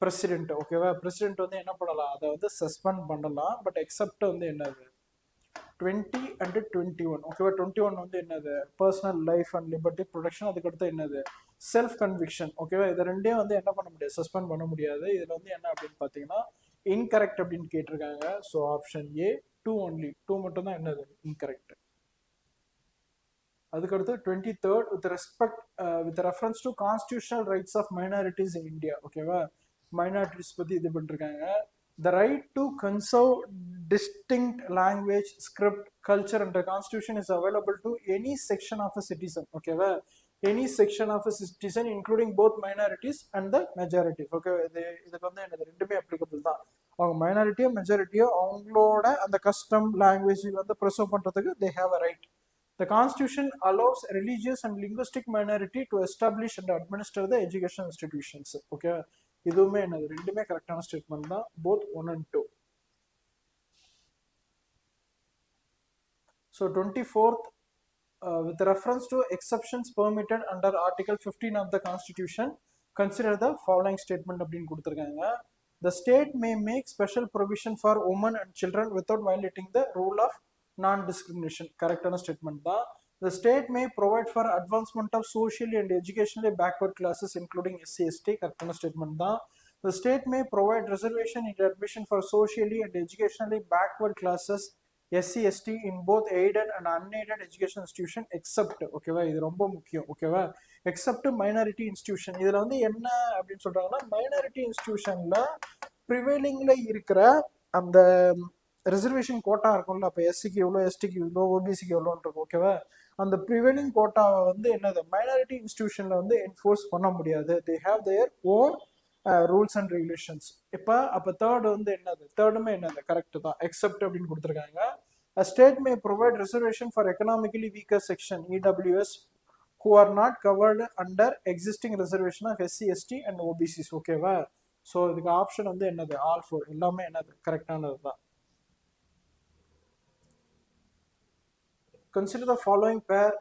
president. ஓகேவா? பிரசிடென்ட் வந்து என்ன பண்ணலாம், அதை வந்து சஸ்பெண்ட் பண்ணலாம். பட் எக்ஸப்ட் வந்து என்னது 20 and 21. ஓகேவா? 21 வந்து என்னது personal life and liberty protection. அதுக்கடுத்து என்னது செல்ஃப் கன்விக்ஷன். ஓகேவா? இது ரெண்டையும் வந்து என்ன பண்ண முடியாது, சஸ்பெண்ட் பண்ண முடியாது. இதுல வந்து என்ன அப்படின்னு பார்த்தீங்கன்னா இன்கரெக்ட் அப்படின்னு கேட்டிருக்காங்க. ஸோ ஆப்ஷன் ஏ 2 ஒன்லி, 2 மட்டும் தான் என்னது இன்கரெக்ட். அதுக்கடுத்து 23rd with reference to constitutional rights of minorities in India. ஓகேவா? மைனாரிட்டிஸ் பத்தி இது பண்ணிருக்காங்க. The right to conserve distinct language, script, culture under Constitution is available to any section of a citizen. ஓகேவா? any section of a citizen including both minorities and the majorities. Okay, இதுக்கு வந்து எனக்கு ரெண்டுமே applicable தான். அவங்க மைனாரிட்டியோ மெஜாரிட்டியோ அவங்களோட அந்த custom language வந்து ப்ரிசர்வ் பண்றதுக்கு they have a right. The Constitution allows religious and linguistic minority to establish and administer the education institutions. Okay, இதுவுமே என்னது ரெண்டுமே கரெக்டான ஸ்டேட்மெண்ட் தான், both 1 and 2. So 24th with reference to exceptions permitted under Article 15 of the Constitution, consider the following statement அப்படின்னு கொடுத்திருக்காங்க. The state may make special provision for women and children without violating the rule of non-discrimination. கரெக்டான statement தான். The state may provide for advancement of socially and educationally backward classes including SC/ST. கரெக்டான statement தான். The state may provide reservation in admission for socially and educationally backward classes SC/ST in both aided and unaided education institution except. ஓகேவா? இது ரொம்ப முக்கியம். ஓகேவா? Accept minority institution. இதுல வந்து என்ன அப்படின்னு சொல்றாங்கன்னா மைனாரிட்டி இன்ஸ்டிடியூஷன்ல ப்ரிவைலிங்ல இருக்கிற அந்த ரிசர்வேஷன் கோட்டா இருக்கும்ல, அப்போ எஸ்சிக்கு எவ்வளோ, எஸ்டிக்கு எவ்வளோ, ஓபிசிக்கு எவ்வளோன்னு இருக்கும். ஓகேவா? அந்த ப்ரிவைலிங் கோட்டாவை வந்து என்னது மைனாரிட்டி இன்ஸ்டிடியூஷன்ல வந்து என்ஃபோர்ஸ் பண்ண முடியாது. They have their own rules and regulations. அப்போ தேர்ட் வந்து என்னது, தேர்டுமே என்னது கரெக்ட் தான், எக்ஸப்ட் அப்படின்னு கொடுத்துருக்காங்க. A state may provide reservation for economically weaker section EWS who are not covered under existing reservation of SC, ST and OBCs. ஓகேவா? So இதுக்கு option வந்து என்னது, ஆல் ஃபோர் எல்லாமே என்னது கரெக்டானது தான். Consider the following pair.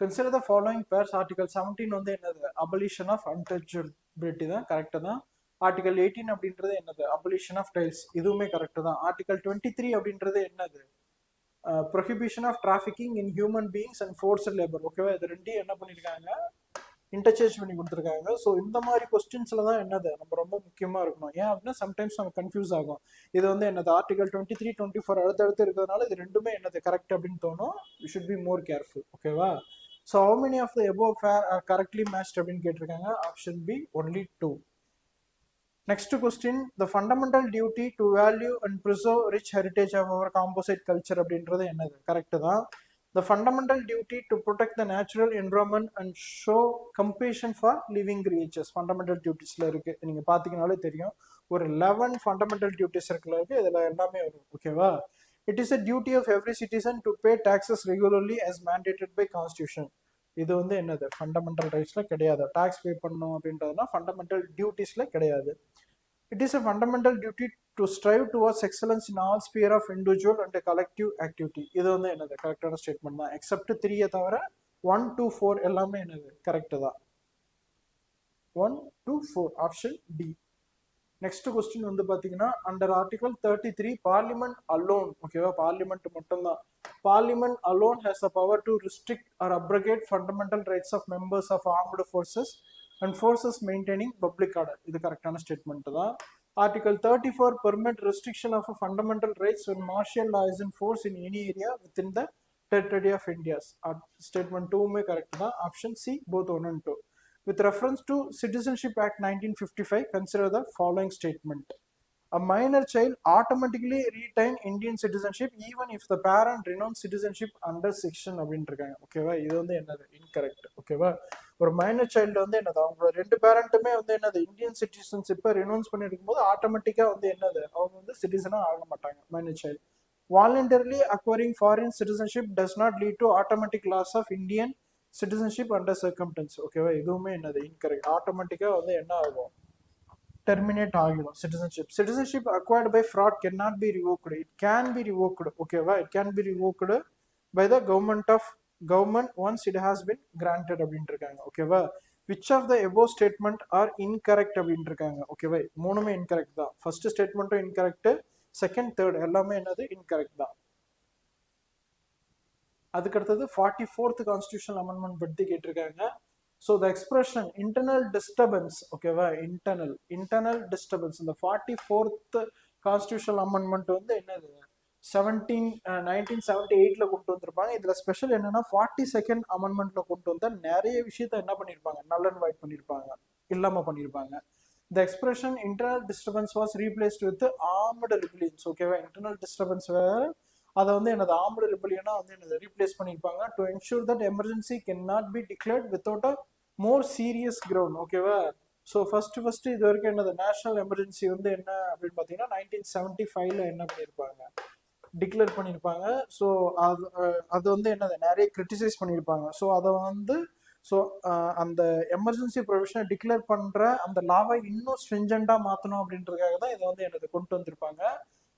Consider the following pairs. Article 17 வந்து என்னது, abolition of untouchability தான், கரெக்ட் தான். ஆர்டிகல் 18 அப்படின்றது என்னது, அபலிஷன் ஆஃப் டைல்ஸ், இதுவுமே கரெக்ட் தான். ஆர்டிகல் 23 அப்படின்றது என்னது, prohibition of trafficking in human beings and forced labour. ஓகேவா? இது ரெண்டையும் என்ன பண்ணியிருக்காங்க, இன்டர்சேஞ்ச் பண்ணி கொடுத்துருக்காங்க. ஸோ இந்த மாதிரி கொஸ்டின்ஸ்ல தான் என்னது நம்ம ரொம்ப முக்கியமாக இருக்கணும். ஏன் அப்படின்னா சம்டைம்ஸ் நம்ம கன்ஃபியூஸ் ஆகும். இது வந்து என்னது ஆர்டிகல் 23, 24 அடுத்தடுத்து இருக்கிறதுனால இது ரெண்டுமே என்னது கரெக்ட் அப்படின்னு தோணும். You should be more careful. ஓகேவா? So how many of the above pair are correctly matched அப்படின்னு கேட்டிருக்காங்க. Option B only 2. Next question, the fundamental duty to value and preserve rich heritage of our composite culture அப்படின்றது என்னது correct தான். The fundamental duty to protect the natural environment and show compassion for living creatures fundamental dutiesல இருக்கு. நீங்க பாத்தீங்கனாலே தெரியும் ஒரு 11 fundamental duties இருக்கு, இதுல எல்லாமே வரும். ஓகேவா? It is a duty of every citizen to pay taxes regularly as mandated by constitution. இது வந்து என்னது ஃபண்டமெண்டல் ரைட்ஸ்ல கிடையாது. டாக்ஸ் பே பண்ணணும் அப்படின்றதுனா ஃபண்டமெண்டல் டியூட்டிஸ்ல கிடையாது. It is a fundamental duty to strive towards excellence in all sphere of individual and collective activity. இது வந்து என்னது கரெக்டான ஸ்டேட்மெண்ட் தான். எக்ஸப்ட் 3 தவிர 1 to 4 எல்லாமே என்னது கரெக்ட் தான். 1 to 4 option D. Next question வந்து பாத்தீங்கன்னா அண்டர் ஆர்டிகல் 33 பார்லிமெண்ட் அலோன். ஓகேவா? பார்லிமெண்ட் மட்டும் தான். Parliament alone has the power to restrict or abrogate fundamental rights of members of armed forces and forces maintaining public order. இது கரெக்டான statement தான். Article 34 permit restriction of fundamental rights when martial law is in force in any area within the territory of India. Statement 2 மே correct தான். Option C both 1 and 2. With reference to Citizenship Act 1955, consider the following statement. A minor child automatically retain Indian citizenship even if the parent renounce citizenship under section அப்படின்னு இருக்காங்க. ஓகேவா? இது வந்து என்னது incorrect. ஓகேவா? ஒரு மைனர் சைல்டு வந்து என்னது அவங்க ரெண்டு பேரண்ட்டுமே வந்து என்னது இந்தியன் சிட்டிசன்ஷிப்பை ரினவுன்ஸ் பண்ணி இருக்கும்போது ஆட்டோமேட்டிக்கா வந்து என்னது அவங்க வந்து சிட்டிசனா ஆக மாட்டாங்க. Minor child voluntarily acquiring foreign citizenship does not lead to automatic loss of Indian citizenship under circumstance. ஓகேவா? இதுவுமே என்னது இன்கரெக்ட். ஆட்டோமேட்டிக்கா வந்து என்ன ஆகும், terminate ஆகிடும் citizenship. Citizenship acquired by fraud cannot be revoked. It can be revoked. ஓகேவா? It can be revoked by the government once it has been granted அப்படின்னு இருக்காங்க. ஓகேவா? which of the above statement are incorrect அப்படின்னு இருக்காங்க. ஓகேவா? மூணுமே incorrect தான். First ஸ்டேட்மெண்ட்டும் incorrect, second third எல்லாமே என்னது இன்கரெக்ட் தான். அதுக்கடுத்தது 44th கான்ஸ்டிடியூஷனல் அமெண்ட்மெண்ட் பற்றி கேட்டிருக்காங்க. So the expression internal disturbance. ஓகேவா? இன்டர்னல் டிஸ்டர்பன்ஸ் இந்த 44th கான்ஸ்டிடியூஷனல் அமெண்ட்மெண்ட் வந்து என்னது 1978ல கொண்டு வந்திருப்பாங்க. இதுல ஸ்பெஷல் என்னன்னா 42nd அமெண்ட்மெண்ட்ல கொண்டு வந்த நிறைய விஷயத்த என்ன பண்ணிருப்பாங்க, நல் அண்ட் வைட் பண்ணிருப்பாங்க, இல்லாம பண்ணிருப்பாங்க. The expression internal disturbance was replaced with armed rebellions. ஓகேவா? இன்டர்னல் டிஸ்டர்பன்ஸ் வேற, அதை வந்து என்னது ஆர்ம்டு ரிபெலியனா வந்து என்னது ரீப்ளேஸ் பண்ணிருப்பாங்க. To ensure that emergency can not be declared without a more serious ground. ஓகேவா? ஸோ ஃபர்ஸ்ட் இது வரைக்கும் என்னது நேஷனல் எமர்ஜென்சி வந்து என்ன அப்படின்னு பார்த்தீங்கன்னா 1975ல என்ன பண்ணியிருப்பாங்க, டிக்ளேர் பண்ணியிருப்பாங்க. ஸோ அது வந்து என்னது நிறைய கிரிட்டிசைஸ் பண்ணியிருப்பாங்க. ஸோ அதை வந்து அந்த எமர்ஜென்சி ப்ரொவிஷனை டிக்ளேர் பண்ற அந்த லாவை இன்னும் ஸ்ட்ரிஞ்சண்டா மாற்றணும் அப்படின்றதுக்காக தான் இதை வந்து என்னது கொண்டு வந்திருப்பாங்க.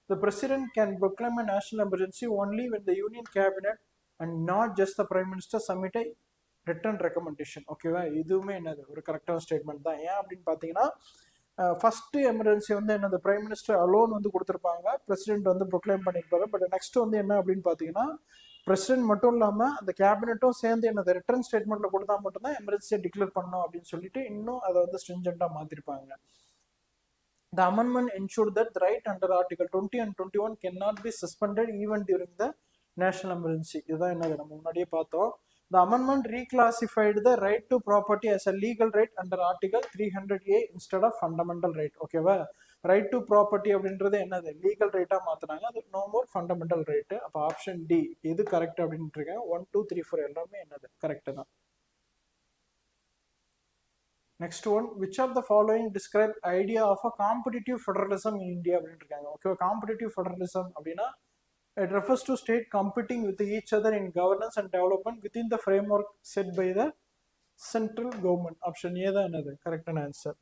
The president can proclaim a national emergency only when the union cabinet and not just the prime minister submit a written recommendation. ஓகேவா? இதுவுமே என்னது ஒரு கரெக்டான ஸ்டேட்மெண்ட் தான். ஏன் அப்படின்னு பார்த்தீங்கன்னா ஃபர்ஸ்ட் எமர்ஜென்சி வந்து என்னது பிரைம் மினிஸ்டர் அலோன் வந்து கொடுத்துருப்பாங்க, பிரசிடென்ட் வந்து ப்ரொக்ளைம் பண்ணியிருப்பாரு. பட் நெக்ஸ்ட் வந்து என்ன அப்படின்னு பார்த்தீங்கன்னா பிரசிடென்ட் மட்டும் இல்லாமல் அந்த கேபினட்டும் சேர்ந்து என்னது ரிட்டர்ன் ஸ்டேட்மெண்ட்ல கொடுத்தா மட்டும்தான் எமர்ஜென்சியை டிக்ளேர் பண்ணணும் அப்படின்னு சொல்லிட்டு இன்னும் அதை வந்து ஸ்ட்ரிஞ்சண்டா மாத்திருப்பாங்க. The amendment ensured that the right under Article 20 and 21 cannot be suspended even during the national emergency. இதுதான் என்னது நம்ம முன்னாடியே பார்த்தோம். The amendment reclassified the right to property as a legal right under Article 300A instead of fundamental right. ஓகேவா? Right to property அப்படின்றது என்னது legal ரைட்டாக மாற்றினாங்க, அது நோ மோர் ஃபண்டமெண்டல் ரைட்டு. அப்போ ஆப்ஷன் டி எது கரெக்ட் அப்படின்ட்டு இருக்கேன். 1 2 3 4 எல்லாமே என்னது கரெக்டு தான். Next one, which of the following describe idea of a competitive federalism in India அப்படின்னு இருக்காங்க. ஓகே, காம்படிட்டிவ் ஃபெடரலிசம் அப்படின்னா it refers to state competing with each other in governance and development within the framework set by the central government. Option A தான் என்னது கரெக்டான answer.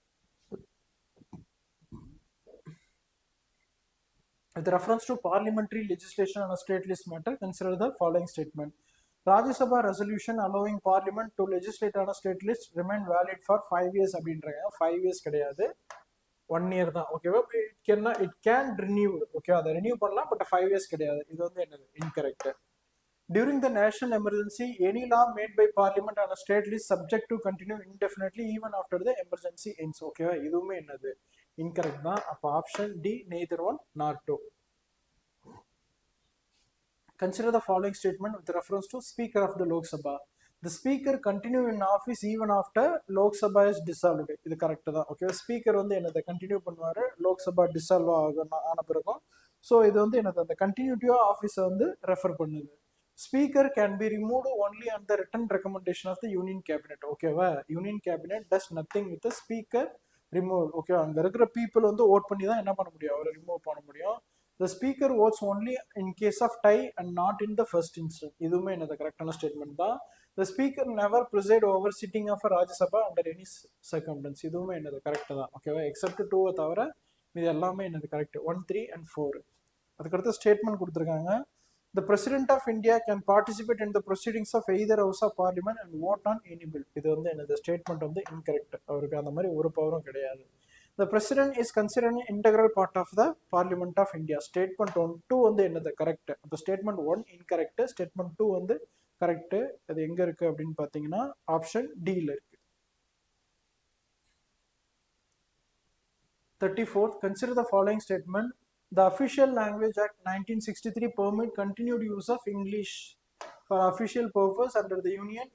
With reference to parliamentary legislation on a state list matter, consider the following statement. Rajya Sabha resolution allowing parliament to legislate on a state list remain valid for 5 years அப்படின்றாங்க. 5 years கிடையாது, 1 year தான். ஓகேவா, it can renew. Okay, அதை renew பண்ணலாம், but 5 years கிடையாது. இது வந்து என்னது incorrect. During the national emergency, any law made by parliament on a state list subject to continue indefinitely even after the emergency ends. Okay, இதுவுமே என்னது incorrect தான். அப்போ option D, neither one nor two. Consider the following statement with reference to Speaker of the Lok Sabha. The speaker continue in office even after Lok Sabha is dissolved. இது correct தான். Okay, speaker வந்து என்னது continue பண்ணுவாரு Lok Sabha dissolve ஆன பிறகும். So இது வந்து என்னது அந்த கண்டினியூட்டி ஆஃப் ஆஃபீஸை வந்து ரெஃபர் பண்ணுது. Speaker can be removed only on the written recommendation of the Union Cabinet. ஓகேவா, Union Cabinet does nothing with the speaker removal. Okay, அங்கே இருக்கிற பீப்புள் வந்து ஓட் பண்ணி தான் என்ன பண்ண முடியும், அவரை ரிமூவ் பண்ண முடியும். The speaker votes only in case of tie and not in the first instance. இதுவுமே என்னது கரெக்டான ஸ்டேட்மெண்ட் தான். The speaker never preside over sitting of a Rajya Sabha under any circumstance. இதுவுமே என்னது கரெக்ட் தான். ஓகேவா, எக்ஸப்ட் 2 தவிர இது எல்லாமே என்னது கரெக்ட். 1 3 and 4. அதுக்கடுத்து ஸ்டேட்மெண்ட் கொடுத்துருக்காங்க. The President of India can participate in the proceedings of either House of Parliament and vote on any bill. இது வந்து என்னது ஸ்டேட்மெண்ட் வந்து இன்கரெக்ட். அவருக்கு அந்த மாதிரி ஒரு பவரும் கிடையாது. The President is considered an integral part of the Parliament of India. Statement 1 2 வந்து என்னது கரெக்ட். அப்போ ஸ்டேட்மெண்ட் 1 இன்கரெக்ட், ஸ்டேட்மெண்ட் 2 வந்து கரெக்ட். அது எங்க இருக்கு அப்படின்னு பார்த்தீங்கன்னா ஆப்ஷன் டியில் இருக்கு. 34th, consider the following statement. The Official Language Act 1963 permit continued use of English for official purpose under the Union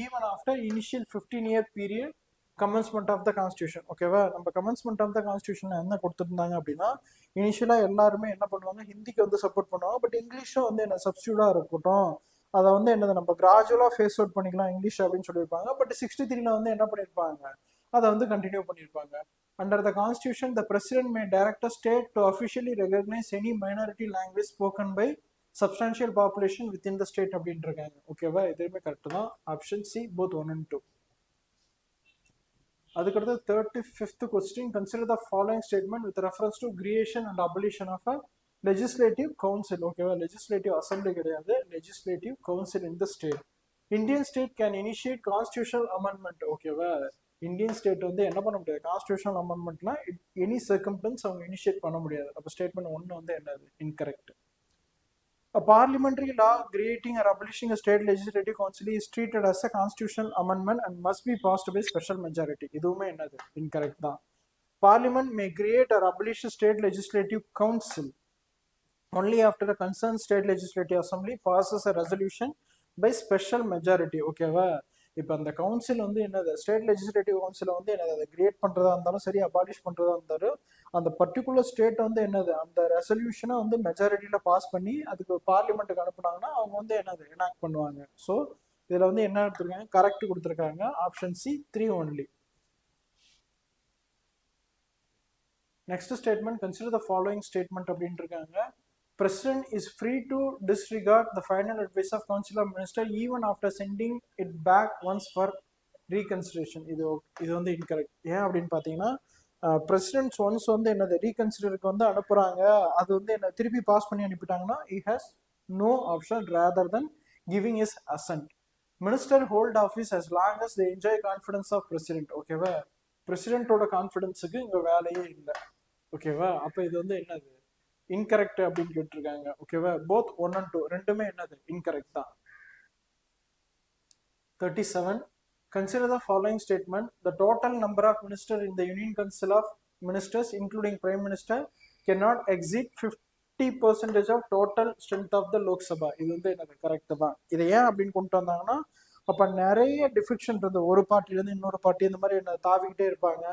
even after initial 15-year period commencement of the Constitution. ஓகேவா, நம்ம commencement of the Constitution என்ன கொடுத்துருந்தாங்க அப்படின்னா, இனிஷியலாக எல்லாருமே என்ன பண்ணுவாங்க, ஹிந்திக்கு வந்து சப்போர்ட் பண்ணுவாங்க, பட் இங்கிலீஷும் வந்து என்ன சப்ஸ்டியூட்டாக இருக்கட்டும், அதை வந்து என்னது நம்ம கிராஜுவலாக ஃபேஸ் அவுட் பண்ணிக்கலாம் இங்கிலீஷ் அப்படின்னு சொல்லியிருப்பாங்க. பட் 63ல வந்து என்ன பண்ணியிருப்பாங்க, அதை வந்து கண்டினியூ பண்ணியிருப்பாங்க. Under the Constitution, the President may direct a state to officially recognize any minority language spoken by substantial population within the state அப்படின்ட்டு இருக்காங்க. ஓகேவா, இதுவுமே கரெக்ட் தான். Option C, both 1 and 2. அதுக்கடுத்து 35th question. Consider the following statement with reference to creation and abolition of a legislative council. ஓகேவா, legislative assembly கிடையாது, legislative council in the state. Indian state can initiate constitutional amendment. ஓகேவா, Indian state வந்து என்ன பண்ண முடியாது, constitutional அமெண்ட்மெண்ட்னா any circumstance அவங்க initiate பண்ண முடியாது. அப்போ ஸ்டேட்மெண்ட் 1 வந்து என்னது incorrect. A parliamentary law creating or abolishing a state legislative council is treated as a constitutional amendment and must be passed by special majority. இதுவுமே என்னது இன்கரெக்ட் தான். Parliament may create or abolish a state legislative council only after the concerned state legislative assembly passes a resolution by special majority. ஓகேவா, இப்போ அந்த council வந்து என்னது state legislative கவுன்சிலை வந்து என்னது அதை கிரியேட் பண்ணுறதா இருந்தாலும் சரி, அபாலிஷ் பண்ணுறதா இருந்தாலும் அந்த பர்டிகுலர் ஸ்டேட் வந்து என்னது அந்த ரெசல்யூஷனை வந்து மெஜாரிட்டியில் பாஸ் பண்ணி அதுக்கு பார்லிமெண்ட்டுக்கு அனுப்புனாங்கன்னா அவங்க வந்து என்னது எனாக்ட் பண்ணுவாங்க. ஸோ இதில் வந்து என்ன எடுத்துருக்காங்க, கரெக்ட் கொடுத்துருக்காங்க. Option C 3 only. Next statement, consider the following statement அப்படின்ட்டு இருக்காங்க. President is free to disregard the final advice of Council of Ministers even after sending it back once for reconsideration. இது வந்து incorrect. ஏன் அப்படின்னு பார்த்தீங்கன்னா, president's once வந்து என்னது ரீகன்சிடருக்கு வந்து அனுப்புகிறாங்க, அது வந்து என்ன திருப்பி பாஸ் பண்ணி அனுப்பிட்டாங்கன்னா he has no option rather than giving his assent. Minister hold office as long as they enjoy confidence of president. ஓகேவா, பிரசிடென்ட்டோட கான்ஃபிடன்ஸுக்கு இங்கே வேலையே இல்லை. ஓகேவா, அப்போ இது வந்து என்னது இன்கரெக்ட் அப்படின்னு கேட்டிருக்காங்க. ஓகேவா, போத் 1 and 2 ரெண்டுமே என்னது இன்கரெக்ட் தான். 37. Consider the following statement. The total number of ministers in the Union Council of Ministers including Prime Minister cannot exceed 50% of total strength of the Lok Sabha. இது வந்து என்னது correct தான். இதை ஏன் அப்படின்னு கொண்டு வந்தாங்கன்னா, அப்போ நிறைய டிஃபிக்ஷன் இருந்தது, ஒரு பார்ட்டிலேருந்து இன்னொரு பார்ட்டி இந்த மாதிரி என்ன தாவிக்கிட்டே இருப்பாங்க.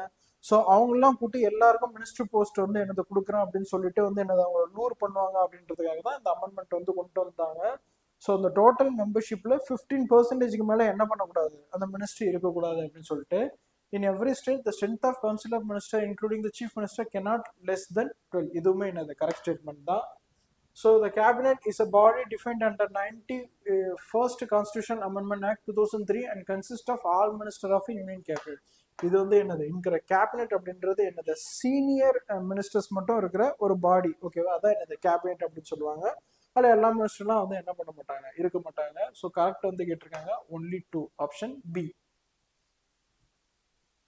ஸோ அவங்கெல்லாம் கூட்டி எல்லாருக்கும் மினிஸ்ட்ரி போஸ்ட் வந்து என்னது கொடுக்குறேன் அப்படின்னு சொல்லிட்டு வந்து என்னது அவங்க லூர் பண்ணுவாங்க அப்படின்றதுக்காக தான் இந்த அமெண்ட்மெண்ட் வந்து கொண்டு வந்தாங்க. ஸோ இந்த டோட்டல் மெம்பர்ஷிப்ல 15% மேலே என்ன பண்ணக்கூடாது, அந்த மினிஸ்ட்ரி இருக்கக்கூடாது அப்படின்னு சொல்லிட்டு. In every state, the strength of council of minister, including the chief minister, cannot less than 12. இதுவுமே என்னது கரெக்ட் ஸ்டேட்மெண்ட் தான். So the cabinet is a body defined under 91st Constitutional Amendment Act 2003 and consists of all minister of a union cabinet. இது வந்து என்னது incorrect. Cabinet அப்படின்றது என்னது senior ministers மட்டும் இருக்கிற ஒரு பாடி, ஓகேவா, அதான் என்னது கேபினெட் அப்படின்னு சொல்லுவாங்க. அதில் எல்லா மினிஸ்டர்லாம் வந்து என்ன பண்ண மாட்டாங்க, இருக்க மாட்டாங்க. ஸோ கரெக்ட் வந்து கேட்டிருக்காங்க only 2, option B.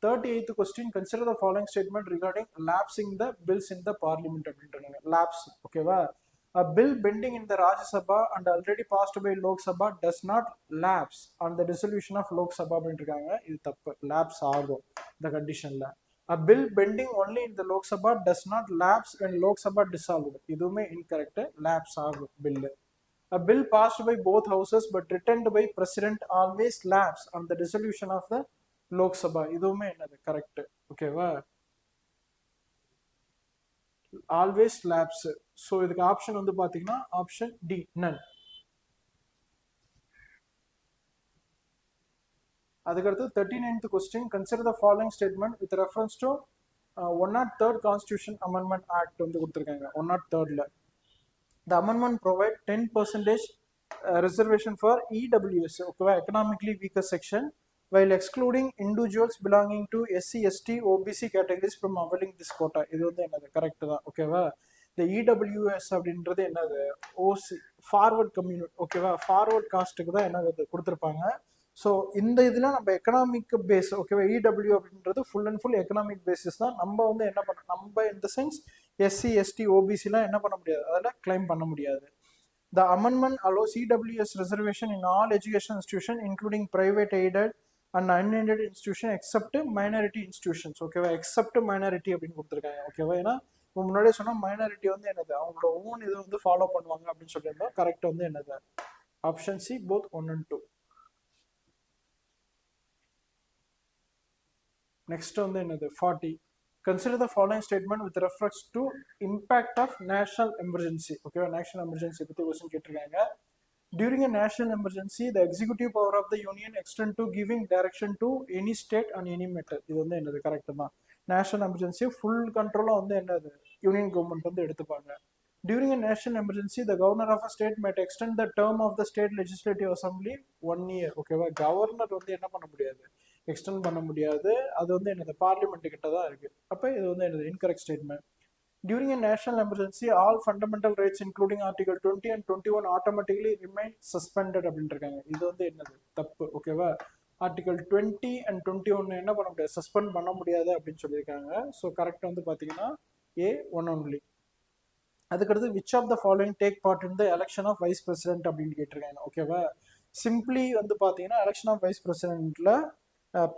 38th question, consider the following statement regarding lapsing the bills in the parliament அப்படின்றாங்க. lapse, ஓகேவா. A bill pending in the Rajya Sabha and already passed by Lok Sabha does not lapse on the dissolution of Lok Sabha அப்படின்றாங்க. இது தப்பு, lapse ஆகும் இந்த கண்டிஷன்ல. A bill pending only in the Lok Sabha does not lapse when Lok Sabha dissolved. இதுவுமே incorrect, lapse ஆகும் bill. A bill passed by both houses but returned by president always lapse on the dissolution of the Lok Sabha. இதுவுமே என்னது correct, ஓகேவா. Always labs. So இதுக்கு option வந்து பாத்தீங்கன்னா option D, none. அதுக்கடுத்து 39th question, consider the following statement with reference to 103rd Constitution Amendment Act வந்து கொடுத்துருக்காங்க. 103ல the amendment provide 10% reservation for EWS, ஓகேவா, economically weaker section, while excluding individuals belonging to SC, ST, OBC categories from availing this quota. இது வந்து என்னது correct தான், ஓகேவா. இந்த EWS அப்படின்றது என்னது ஓசி, ஃபார்வர்ட் கம்யூனிட்டி, ஓகேவா, ஃபார்வர்ட் காஸ்ட்டுக்கு தான் என்னது கொடுத்துருப்பாங்க. ஸோ இந்த இதில் நம்ம எக்கனாமிக் பேஸ், ஓகேவா, இடபிள்யூ அப்படின்றது full and full economic basis தான். நம்ம வந்து என்ன பண்ண, நம்ம இந்த சென்ஸ் எஸ்சி, எஸ்டி, ஓபிசிலாம் என்ன பண்ண முடியாது, அதில் கிளைம் பண்ண முடியாது. The amendment allows EWS reservation in all education institutions, including private aided and unaided institution except minority institutions, ஓகேவா. எக்ஸப்ட் மைனாரிட்டி அப்படின்னு கொடுத்துருக்காங்க, ஓகேவா. ஏன்னா முன்னாடியே சொன்னா மைனாரிட்டி வந்து என்னது அவங்களோட ஓன் இது வந்து ஃபாலோ பண்ணுவாங்க அப்படின்னு சொல்லியிருந்தோம். கரெக்ட் வந்து என்னது option C, both 1 and 2. Next வந்து என்னது 40. Consider the following statement with reference to impact of national emergency, okay, national emergency பத்தி क्वेश्चन கேட்டிருக்காங்க. During a national emergency, the executive power of the union extend to giving direction to any state on any matter. இது வந்து என்னது correct தான். National emergency full கண்ட்ரோலாக வந்து என்னது union government வந்து எடுத்துப்பாங்க. During a national emergency, the governor of a state might extend the term of the state legislative assembly 1 year, ஓகேவா. கவர்னர் வந்து என்ன பண்ண முடியாது, எக்ஸ்டெண்ட் பண்ண முடியாது. அது வந்து என்னது பார்லிமெண்ட் கிட்ட தான் இருக்கு. அப்போ இது வந்து என்னது incorrect statement. During a national emergency, all fundamental rights including Article 20 and 21 automatically remain suspended அப்படின்னு இருக்காங்க. இது வந்து என்னது தப்பு, ஓகேவா. ஆர்டிகல் 20 and 21 என்ன பண்ண முடியாது, சஸ்பெண்ட் பண்ண முடியாது அப்படின்னு சொல்லியிருக்காங்க. ஸோ கரெக்ட் வந்து பார்த்தீங்கன்னா A, 1 only. அதுக்கடுத்து which of the following take part in the election of vice president அப்படின்னு கேட்டிருக்காங்க, ஓகேவா. சிம்பிளி வந்து பார்த்தீங்கன்னா எலெக்ஷன் ஆஃப் வைஸ் பிரசிடென்ட்ல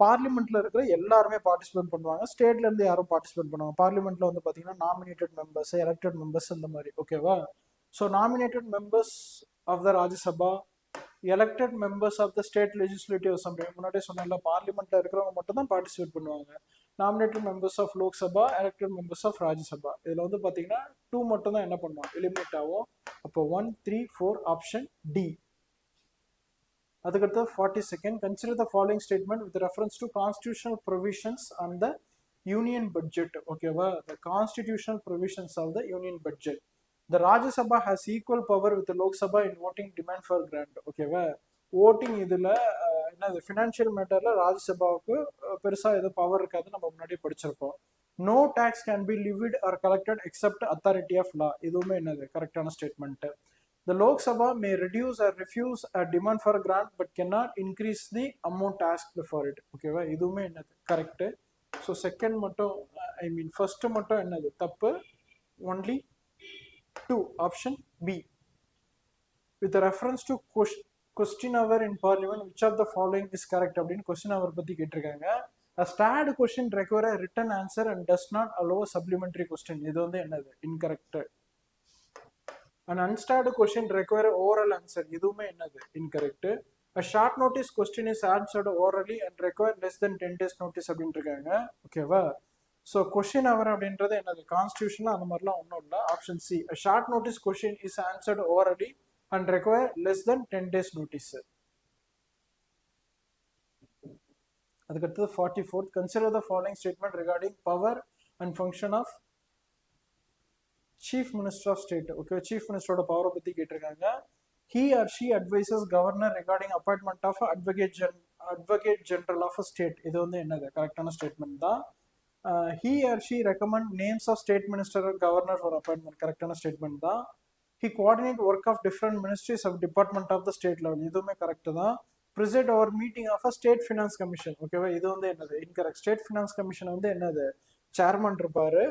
பார்லிமெண்ட்ல இருக்கிற எல்லாருமே பார்ட்டிசிபேட் பண்ணுவாங்க. ஸ்டேட்ல இருந்து யாரும் பார்ட்டிசிபேட் பண்ணுவாங்க. பார்லிமெண்ட்ல வந்து பார்த்தீங்கன்னா நாமினேட்டட் மெம்பர்ஸ், எலெக்டட் மெம்பர்ஸ் இந்த மாதிரி, ஓகேவா. So nominated members of the Rajya Sabha, elected members of the state legislative assembly, முன்னாடியே சொன்னால பார்லிமெண்ட்ல இருக்கிறவங்க மட்டும் தான் பார்ட்டிசிபேட் பண்ணுவாங்க. Nominated members of Lok Sabha, elected members of Rajya Sabha, இதில் வந்து பார்த்தீங்கன்னா 2 மட்டும் தான் என்ன பண்ணுவோம், எலிமினேட் ஆகும். அப்போ 1, 3, 4 ஆப்ஷன் டி. அதுக்கடுத்து 42nd, consider the following statement with reference to constitutional provisions on the union budget, ஓகேவா. the constitutional provisions of the union budget. The Rajya Sabha has equal power with the Lok Sabha in voting demand for grant, ஓகேவா. Voting இதில் என்னது financial மேட்டரில் ராஜ்யசபாவுக்கு பெருசாக எதுவும் power இருக்காது, நம்ம முன்னாடி படிச்சிருப்போம். No tax can be levied or collected except authority of law, இதுவுமே என்னது கரெக்டான statement. The Lok Sabha may reduce or refuse a demand for a grant but cannot increase the amount asked for it, ஓகேவா. இதுவுமே என்னது correct. So second மட்டும், ஐ மீன் first மட்டும் என்னது தப்பு, only 2 option B. With reference to question hour in parliament, which of the following is correct அப்படின்னு question hour பத்தி கேட்டிருக்காங்க. A starred question require a written answer and does not allow a supplementary question, இது வந்து என்னது incorrect. An unstarred question require oral answer, இதுவுமே என்னது incorrect. A short notice question is answered orally and require less than 10 days notice அப்படின்னு இருக்காங்க, ஓகேவா. So question அவர் அப்படின்றது என்னது கான்ஸ்டியூஷனில் அந்த மாதிரிலாம் ஒன்றும் இல்லை. Option C, short notice question is answered orally and require less than 10 days notice. அதுக்கடுத்தது 44th, consider the following statement regarding power and function of chief minister of state. Okay, chief மினிஸ்டரோட பவரை பற்றி கேட்டிருக்காங்க. He or she advises governor regarding appointment of advocate general of a state. இது வந்து என்னது கரெக்டான statement தான். He or she recommend names of state minister or governor for appointment. கரெக்டான ஸ்டேட்மெண்ட் தான். He coordinate work of different ministries of department of the state level. இதுவுமே correct தான். Preside over meeting of a state finance commission. ஓகேவா, இது வந்து என்னது incorrect. State finance commission வந்து என்னது சேர்மன் இருப்பாரு,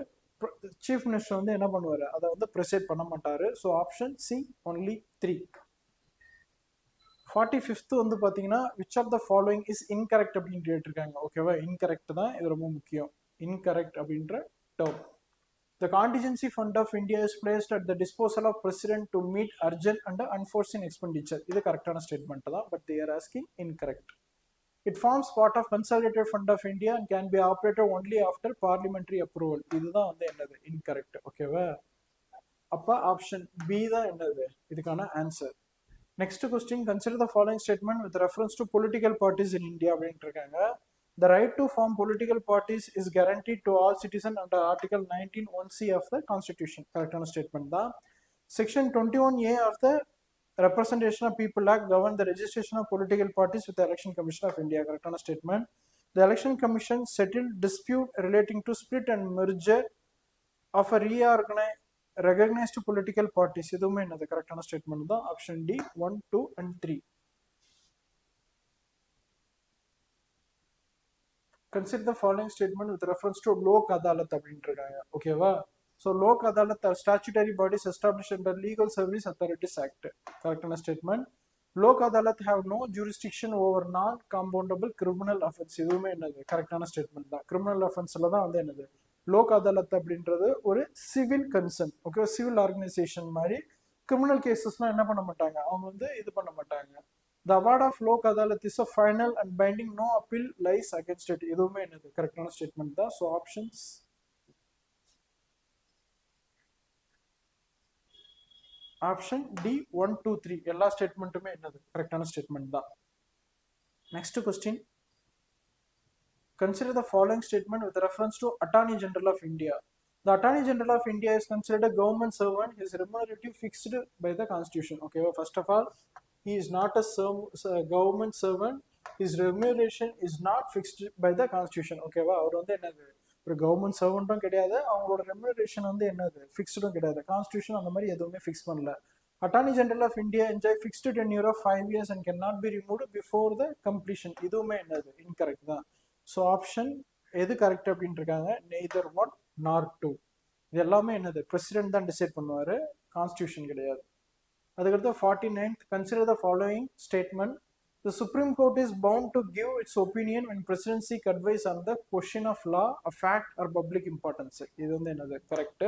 சீஃப் மினிஸ்டர் வந்து என்ன பண்ணுவாரு, அதை வந்து ப்ரெசைட் பண்ண மாட்டாரு. So option C only 3. 45th வந்து பார்த்தீங்கன்னா which of the following is incorrect அப்படின்னு கேட்டிருக்காங்க. ஓகேவா, இன்கரெக்ட் தான், இது ரொம்ப முக்கியம். இன்கரெக்ட் அப்படின்ற term. The contingency fund of India is placed at the disposal of president to meet urgent and unforeseen expenditure. இது கரெக்டான ஸ்டேட்மெண்ட் தான், but they are asking incorrect. It forms part of consolidated fund of India and can be operated only after parliamentary approval. இதுதான் வந்து என்னது incorrect. ஓகேவா, அப்ப option B தான் என்னது இதுக்கான answer. Next question, consider the following statement with reference to political parties in India அப்படின்ட்டு இருக்காங்க. The right to form political parties is guaranteed to all citizens under Article 19(1)(c) of the Constitution. கரெக்டான statement தான். Section 21(a) of the Representation of People Act govern the registration of political parties with the Election Commission of India. கரெக்டான statement. The Election Commission settled dispute relating to split and merger of a recognized political parties. இதுவுமே என்னது கரெக்டான statement தான். Option D 1, 2 and 3. Consider the following statement with reference to Lok Adalat அப்படின்ட்டு இருக்காங்க. ஓகேவா, so Lok Adalat statutory bodies establish under legal service authorities act. கரெக்டான statement. Lok Adalat have no jurisdiction over non compoundable criminal offence. இதுவுமே என்னது கரெக்டான statement தான். Criminal அஃபென்ஸ்ல தான் வந்து என்னது லோக் அதாலத் அப்படின்றது ஒரு civil concern. Okay, civil organisation மாதிரி. கிரிமினல் கேசஸ்லாம் என்ன பண்ண மாட்டாங்க, அவங்க வந்து இது பண்ண மாட்டாங்க. The award of Lok Adalat is a final and binding, no appeal lies against it. இதுவுமே என்னது கரெக்டான ஸ்டேட்மெண்ட் தான். ஸோ ஆப்ஷன்ஸ் ஆப்ஷன் டி 1, 2, 3 எல்லா ஸ்டேட்மெண்ட்டுமே என்னது கரெக்டான ஸ்டேட்மெண்ட் தான். Next question, consider the following statement with reference to Attorney General of India. The Attorney General of India is considered a government servant. His remunerative fixed by the Constitution. Okay, well, first of all, he is not a government servant. His remuneration is not fixed by the Constitution. Okay, well, அவர் வந்து என்னது ஒரு government சர்வெண்ட்டும் கிடையாது, அவங்களோட remuneration வந்து என்னது ஃபிக்ஸ்டும் கிடையாது. Constitution அந்த மாதிரி எதுவுமே ஃபிக்ஸ் பண்ணல. Attorney general of India enjoy fixed tenure of 5 years and cannot be removed before the completion. இதுவுமே என்னது இன்கரெக்ட் தான். ஸோ ஆப்ஷன் எது கரெக்ட் அப்படின்னு இருக்காங்க, நெய்தர் 1 nor 2. இது எல்லாமே என்னது பிரசிடென்ட் தான் டிசைட் பண்ணுவாரு, கான்ஸ்டியூஷன் கிடையாது. அதுக்கடுத்து 49th, consider the following statement. The Supreme Court is bound to give its opinion when President seek advice on the question of law, a fact or public importance. இது வந்து என்னது correct.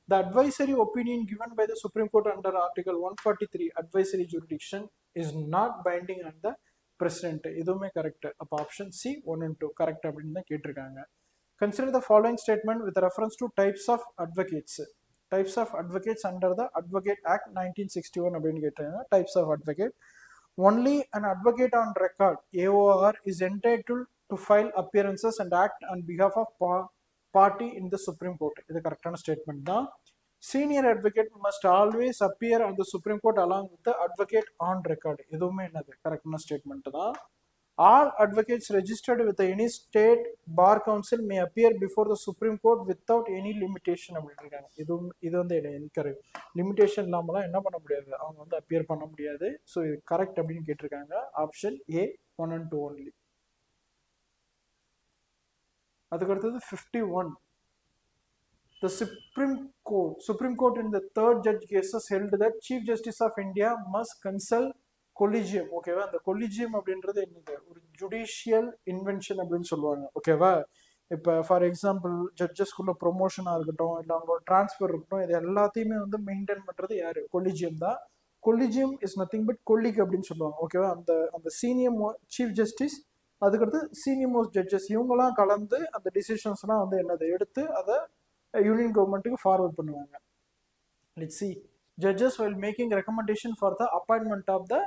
The advisory opinion given by the Supreme Court under Article 143 advisory jurisdiction is not binding on the President. இதுவுமே correct. அப்போ option C 1 and 2 correct அப்படின்னு தான் கேட்டிருக்காங்க. Consider the following statement with reference to types of advocates. Types of advocates under the Advocate Act 1961 அப்படின்னு கேட்டாங்க. Types of advocate. Only an advocate on record, AOR, is entitled to file appearances and act on behalf of party in the Supreme Court. இது கரெக்டான statement தான். Senior advocate must always appear on the Supreme Court along with the advocate on record. இதுவுமே என்னது கரெக்டான statement தான். All advocates registered with any state bar council may appear before the Supreme Court without any limitation அப்படின்னு இருக்காங்க. இது வந்து incorrect. Limitation இல்லாமலாம் என்ன பண்ண முடியாது, அவங்க வந்து அப்பியர் பண்ண முடியாது. ஸோ இது கரெக்ட் அப்படின்னு கேட்டிருக்காங்க. Option A 1 and 2 only. அதுக்கு அடுத்தது 51. The Supreme Court in the third judge cases held that Chief Justice of India must consult collegium. ஓகேவா, அந்த கொலிஜியம் அப்படின்றது என்னது ஒரு ஜுடிஷியல் இன்வென்ஷன் அப்படின்னு சொல்லுவாங்க. ஓகேவா, இப்போ ஃபார் எக்ஸாம்பிள் ஜட்ஜஸ்குள்ள ப்ரொமோஷனாக இருக்கட்டும், இல்லை அவங்களோட டிரான்ஸ்ஃபர் இருக்கட்டும், இது எல்லாத்தையுமே வந்து மெயின்டைன் பண்ணுறது யாரு, கொலிஜியம் தான். கொலிஜியம் இஸ் நத்திங் பட் கொல்லிக் அப்படின்னு சொல்லுவாங்க. ஓகேவா, அந்த சீனியர் சீஃப் ஜஸ்டிஸ் அதுக்கடுத்து சீனியர் மோஸ்ட் ஜட்ஜஸ் இவங்கெல்லாம் கலந்து அந்த டிசிஷன்ஸ்லாம் வந்து என்னது எடுத்து அதை யூனியன் கவர்மெண்ட்டுக்கு ஃபார்வர்ட் பண்ணுவாங்க. Let's see judges while making recommendation for the appointment of the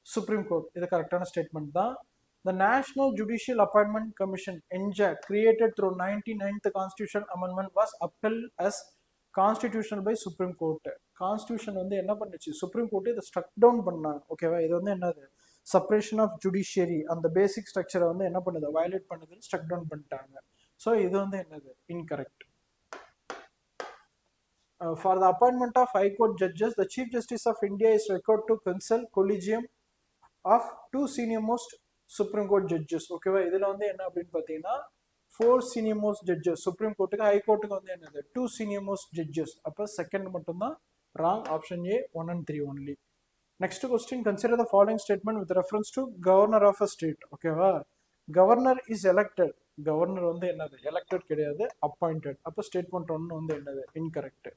Supreme Court. இது கரெக்டான ஸ்டேட்மெண்ட் தான். The National Judicial Appointment Commission NJAC created through 99th Constitutional Amendment was upheld as constitutional by Supreme Court. Constitution வந்து என்ன பண்ணுச்சு, supreme court இதை struck down பண்ணாங்க. ஓகேவா, இது வந்து என்னது செப்பரேஷன் ஆஃப் ஜுடிஷியரி அந்த பேசிக் ஸ்ட்ரக்சரை வந்து என்ன பண்ணுது, வயலேட் பண்ணுதுன்னு ஸ்ட்ரக் டவுன் பண்ணிட்டாங்க. ஸோ இது வந்து என்னது incorrect. For the appointment of High Court judges, the Chief Justice of India is required to consult collegium of 2 senior most Supreme Court judges. ஓகேவா, இதில் வந்து என்ன அப்படின்னு பார்த்தீங்கன்னா 4 senior most judges. சுப்ரீம் கோர்ட்டுக்கு ஹை கோர்ட்டுக்கு வந்து என்னது 2 senior most judges. அப்போ செகண்ட் மட்டும்தான் wrong. Option A 1 and 3 only. Next question, consider the following statement with reference to governor of a state. ஓகேவா, governor is elected. கவர்னர் வந்து என்னது elected கிடையாது, அப்பாயிண்டட். அப்போ ஸ்டேட்மெண்ட் 1 வந்து என்னது incorrect.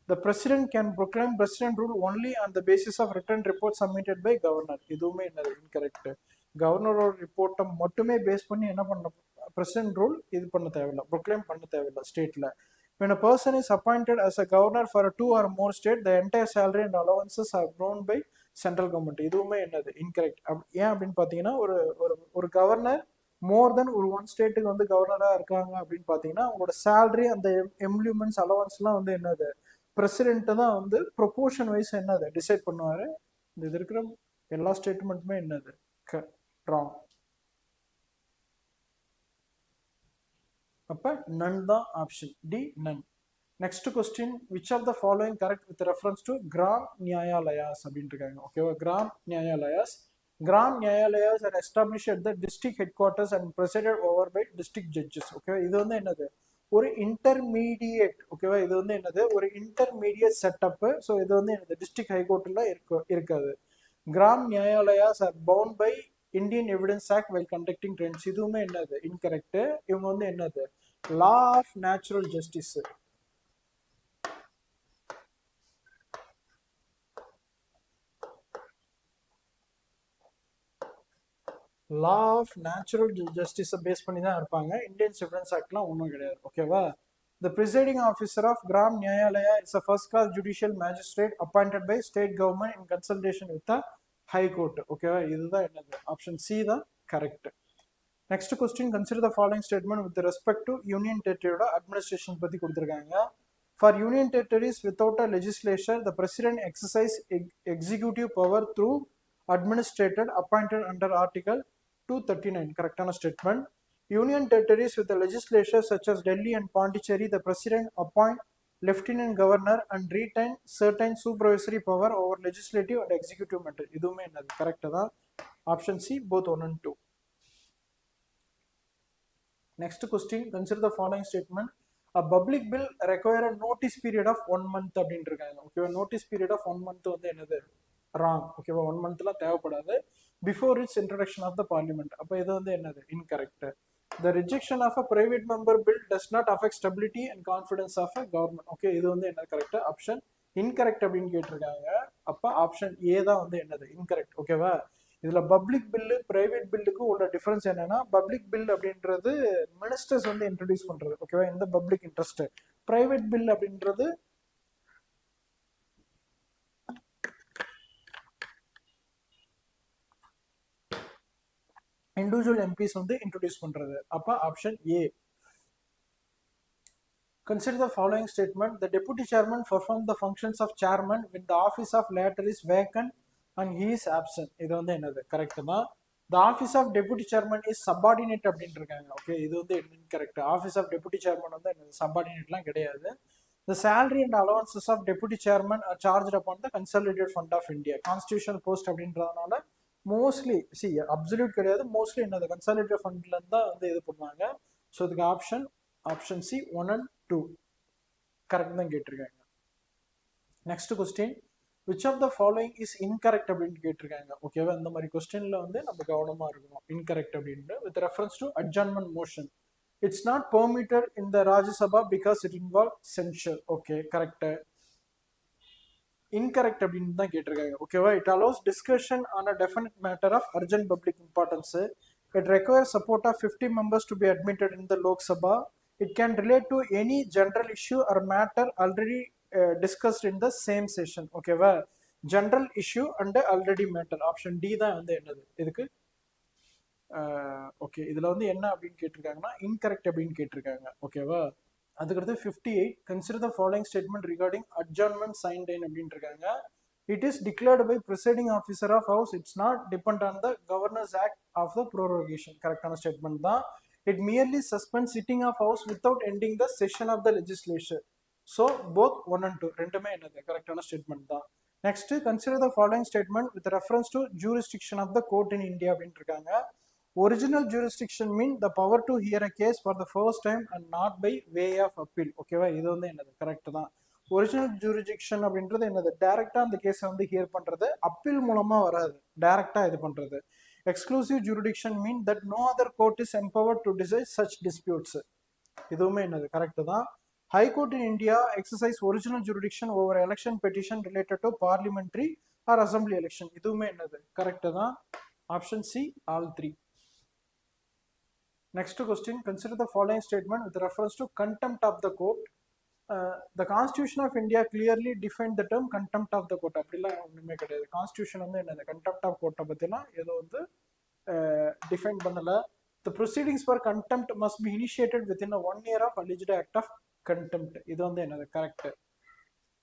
The president can proclaim president rule only on the basis of written report submitted by governor. இதுவுமே என்னது incorrect. கவர்னரோட ரிப்போர்ட்டை மட்டுமே பேஸ் பண்ணி என்ன பண்ண பிரசிடென்ட் ரூல் இது பண்ண தேவையில்லை, ப்ரொக்ளைம் பண்ண தேவையில்லை ஸ்டேட்ல. When a person is appointed as a governor for a 2 or more state, the entire salary and allowances are borne by central government. இதுவுமே என்னது இன்கரெக்ட். ஏன் அப்படின்னு பார்த்தீங்கன்னா ஒரு கவர்னர் மோர் தென் ஒரு 1 ஸ்டேட்டுக்கு வந்து கவர்னராக இருக்காங்க அப்படின்னு பார்த்தீங்கன்னா அவங்களோட சேலரி அந்த எம்ப்ளூமெண்ட்ஸ் அலவன்ஸ்லாம் வந்து என்னது பிரசிடென்ட் தான் வந்து ப்ரொபோர்ஷன் வைஸ் என்னது டிசைட் பண்ணுவார். இது இருக்கிற எல்லா ஸ்டேட்மெண்ட்டுமே என்னது ராங். அப்போ நன் தான் option D none. Next question, which of the following correct with reference to Gram Nyayalayas அப்படின்னு இருக்காங்க. ஓகேவா, Gram Nyayalayas. Gram Nyayalayas are established at the district headquarters and presided over by district judges. ஓகேவா, இது வந்து என்னது ஒரு இன்டர்மீடியேட். ஓகேவா, இது வந்து என்னது ஒரு இன்டர்மீடியேட் செட்டப். ஸோ இது வந்து என்னது டிஸ்ட்ரிக்ட் ஹைகோர்ட்ல இருக்காது. Gram Nyayalayas are bound by Indian evidence act while conducting trains. இதுவுமே என்னது இன்கரெக்ட். இவங்க வந்து என்னது law of natural justice. Law of natural ஜஸ்டிஸை பேஸ் பண்ணி தான் இருப்பாங்க. இந்தியன் எவிடன்ஸ் ஆக்ட்லாம் ஒன்றும் கிடையாது. ஓகேவா, the presiding officer of Gram Nyayalaya is a first class judicial magistrate appointed by state government in consultation with the high court. ஓகேவா, இதுதான் என்னது ஆப்ஷன் சி தான் correct. Next question, consider the following statement with respect to union டெரிட்டரியோட administration பற்றி கொடுத்துருக்காங்க. For union territories without a legislature the president exercise executive power through administrated appointed under article 239. கரெக்டான statement. Union territories with the legislature such as Delhi and Pondicherry, the president appoint lieutenant governor and retain certain supervisory power over legislative and executive matter. இதுவுமே என்னது correct தான். Option C both 1 and 2. Next question, consider the following statement. A public bill require a notice period of 1 month அப்படின்னு இருக்காங்க. ஓகேவா, notice period of 1 month வந்து என்னது wrong. ஓகேவா, 1 monthலாம் தேவைப்படாது. Before its introduction of the parliament. அப்போ இது வந்து என்னது incorrect. The rejection of a private member bill does not affect stability and confidence of a government. Okay, இது வந்து என்ன கரெக்ட் ஆப்ஷன் இன்கரெக்ட் அப்படின்னு கேட்டிருக்காங்க. அப்போ ஆப்ஷன் ஏ தான் வந்து என்னது இன்கரெக்ட். ஓகேவா, இதுல பப்ளிக் பில்லு பிரைவேட் பில்லுக்கு உள்ள டிஃபரன்ஸ் என்னன்னா பப்ளிக் பில் அப்படின்றது மினிஸ்டர்ஸ் வந்து இன்ட்ரடியூஸ் பண்றது. ஓகேவா, இந்த பப்ளிக் இன்ட்ரெஸ்ட். பிரைவேட் பில் அப்படின்றது இண்டிவிஜுவல் எம்பிஸ் வந்து இன்ட்ரோடியூஸ் பண்றது. அப்ப option A. Consider the following statement. The deputy chairman performs the functions of chairman when the office of latter is vacant and he is absent. இது வந்து என்னது correct தான். The office of deputy chairman is subordinate அப்படின்னு இருக்காங்க. Okay, இது வந்து incorrect. Office of deputy chairman வந்து என்னது சப்பார்டினேட்லாம் கிடையாது. The salary and allowances of deputy chairman are charged upon the consolidated fund of India. Constitutional post அப்படின்றதுனால mostly absolute கிடையாது, mostly என்னது கன்சாலிடேட் ஃபண்ட்ல இருந்தா வந்து இது பண்ணுவாங்க. ஸோ இதுக்கு ஆப்ஷன் சி 1 and 2 கரெக்ட் தான் கேட்டிருக்காங்க. Next question, which of the following is incorrect அப்படின்னு கேட்டிருக்காங்க. ஓகேவா, இந்த மாதிரி கொஸ்டின்ல வந்து நம்ம கவனமா இருக்கணும். இன்கரெக்ட் அப்படின்னு with reference to adjournment motion. It's not permitted in the Rajya Sabha because it involve censure. Okay, correct. Incorrect அப்படின்னு தான் கேட்டிருக்காங்க. ஓகேவா, it allows discussion on a definite matter of urgent public importance. It requires support of 50 members to be admitted in the Lok Sabha. It can relate to any general issue or matter already discussed in the same session. Okay va, general issue and already matter. Option D தான் வந்து என்னது இதுக்கு. Okay, இதில் வந்து என்ன அப்படின்னு கேட்டிருக்காங்கன்னா incorrect அப்படின்னு கேட்டிருக்காங்க. ஓகேவா, அதுக்கடுத்து 58 consider the following statement regarding adjournment sine die அப்படின்னு இருக்காங்க. It is declared by presiding officer of house. It's not depend on the governor's act of the prorogation. கரெக்டான ஸ்டேட்மெண்ட் தான். It merely suspend sitting of house without ending the session of the legislature. So both 1 and 2 ரெண்டுமே என்னது கரெக்டான statement தான். Next consider the following statement with reference to jurisdiction of the court in India அப்படின்னு இருக்காங்க. Original jurisdiction mean the power to hear a case for the first time and not by way of appeal. ஓகேவா, இது வந்து என்னது correct தான். Original jurisdiction அப்படின்றது என்னது, டைரக்டா அந்த கேஸை வந்து ஹியர் பண்றது, அப்பீல் மூலமா வராது, டைரக்டா இது பண்றது. Exclusive jurisdiction mean that no other court is empowered to decide such disputes. இதுவுமே என்னது கரெக்ட் தான். High Court in India exercise original jurisdiction over election petition related to parliamentary or assembly election. இதுவுமே என்னது கரெக்ட் தான். Option C all 3. Next question, consider the following statement with reference to contempt of the court. The Constitution of India clearly defined the term contempt of the court. அப்படிலாம் ஒன்றுமே கிடையாது. Constitution வந்து என்னது contempt of court பற்றிலாம் ஏதோ வந்து define பண்ணல. The proceedings for contempt must be initiated within a 1 year of alleged act of contempt. இது வந்து என்னது கரெக்ட்.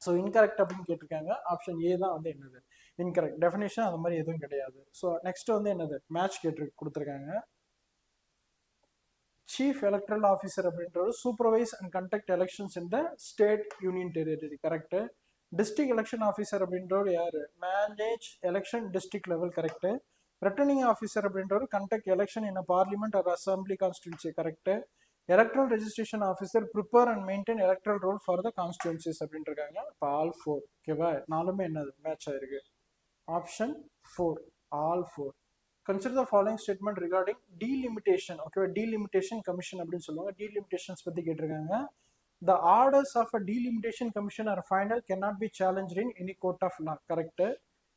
ஸோ இன்கரெக்ட் அப்படின்னு கேட்டிருக்காங்க. ஆப்ஷன் ஏ தான் வந்து என்னது இன்கரெக்ட். டெஃபினேஷன் அந்த மாதிரி எதுவும் கிடையாது. ஸோ நெக்ஸ்ட் வந்து என்னது மேட்ச் கொடுத்துருக்காங்க. Chief Electoral Officer அப்படின்றது supervise and conduct elections in the state union territory. Correct. District election officer அப்படின்றவர் யாரு, manage election district level. Correct. Returning officer அப்படின்றவர் conduct election in parliament or assembly constituency. Correct. Electoral registration officer prepare and maintain electoral roll for the constituencies அப்படின்னு இருக்காங்க. இப்போ all 4. ஓகேவா, நாலுமே என்னது match ஆயிருக்கு. Option 4 all 4. Consider the following statement regarding delimitation. Okay, delimitation commission அப்படின்னு சொல்லுவாங்க. Delimitations பத்தி கேட்டிருக்காங்க. The orders of a delimitation commission are final, cannot be challenged in any court of law. Correct.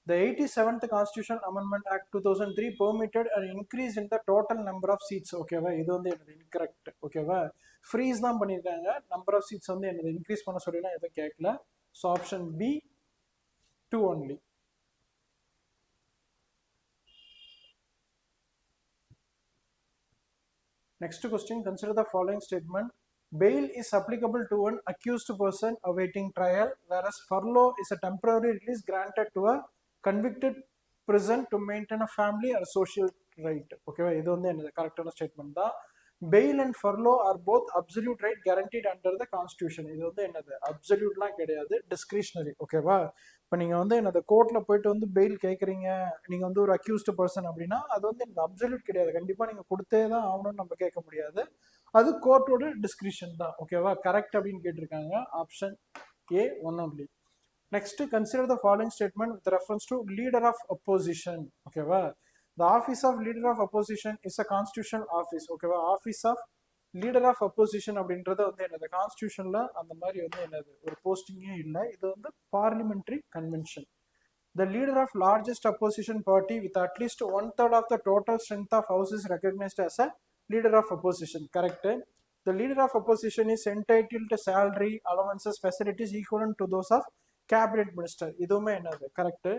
The 87th Constitutional Amendment Act 2003 permitted an increase in the total number of seats. ஓகேவா, இது வந்து என்னது incorrect. ஓகேவா, freeze தான் பண்ணியிருக்காங்க. Number of seeds வந்து என்னது increase பண்ண சொல்லிலாம் எதுவும் கேட்கல. So option B 2 only. Next question, consider the following statement. Bail is applicable to an accused person awaiting trial, whereas furlough is a temporary release granted to a convicted person to maintain a family or social right. Okay, இது வந்து என்னது கரெக்டான statement தான். Bail and furlough are both absolute right guaranteed under the constitution. இது வந்து என்னது அப்சல்யூட்லாம் கிடையாது, discretionary. ஓகேவா, இப்போ நீங்கள் வந்து என்னது கோர்ட்டில் போயிட்டு வந்து பெயில் கேட்குறீங்க, நீங்கள் வந்து ஒரு அக்யூஸ்டு பர்சன் அப்படின்னா அது வந்து எனக்கு அப்சல்யூட் கிடையாது, கண்டிப்பாக நீங்கள் கொடுத்தே தான் ஆகணும்னு நம்ம கேட்க முடியாது, அது கோர்ட்டோட டிஸ்கிரிஷன் தான். ஓகேவா, கரெக்ட் அப்படின்னு கேட்டிருக்காங்க. Option A 1 only. Next, consider the following statement with reference to leader of opposition. ஓகேவா, the office of leader of opposition is a constitutional office. ஓகேவா, office of leader of opposition அப்படின்றது வந்து என்னது கான்ஸ்டியூஷன்ல அந்த மாதிரி வந்து என்னது ஒரு போஸ்டிங்கே இல்லை, இது வந்து parliamentary convention. The leader of largest opposition party with at least 1/3 of the total strength of house is recognized as a leader of opposition. Correct. The leader of opposition is entitled to salary, allowances, facilities equivalent to those of cabinet minister. இதுவுமே என்னது correct.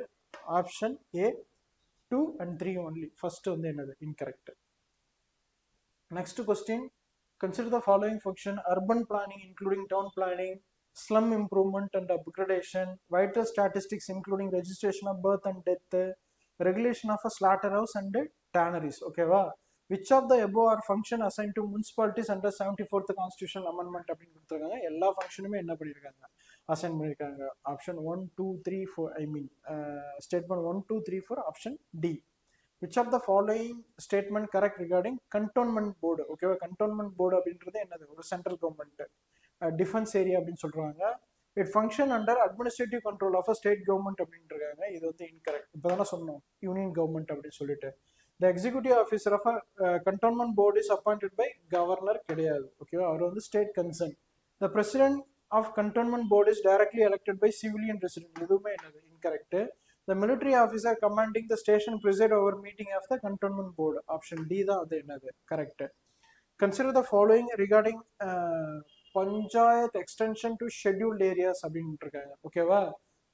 Option A 2 and 3 only. First வந்து என்னது incorrect. Next question, consider the following function: urban planning including town planning, slum improvement and upgradation, vital statistics including registration of birth and death, regulation of a slaughterhouse and tanneries. ஓகேவா, which of the above are function assigned to municipalities under 74th constitutional amendment அப்படின்னு கொடுத்துருக்காங்க. எல்லா ஃபங்க்ஷனுமே என்ன பண்ணியிருக்காங்க அசைன் பண்ணியிருக்காங்க. Option 1 2 3 4 I mean statement 1 2 3 4 option D. Which of the following statement correct regarding cantonment board? ஓகேவா, cantonment board அப்படின்றது என்னது ஒரு சென்ட்ரல் கவர்மெண்ட் டிஃபென்ஸ் ஏரியா அப்படின்னு சொல்றாங்க. It function under administrative control of state government அப்படின்னு இருக்காங்க. இது வந்து இன்கரெக்ட். இப்போ தானே சொன்னோம் யூனியன் கவர்மெண்ட் அப்படின்னு சொல்லிட்டு. The executive officer of cantonment board is appointed by governor கிடையாது. ஓகேவா, அவர் வந்து state concern. The president of cantonment board is directly elected by civilian resident. இதுவுமே என்னது incorrect. The military officer commanding the station preside over meeting of the cantonment board. Option D தான் அது என்னது correct. Consider the following regarding panchayat extension to scheduled areas அப்படின்ட்டு இருக்காங்க ஓகேவா.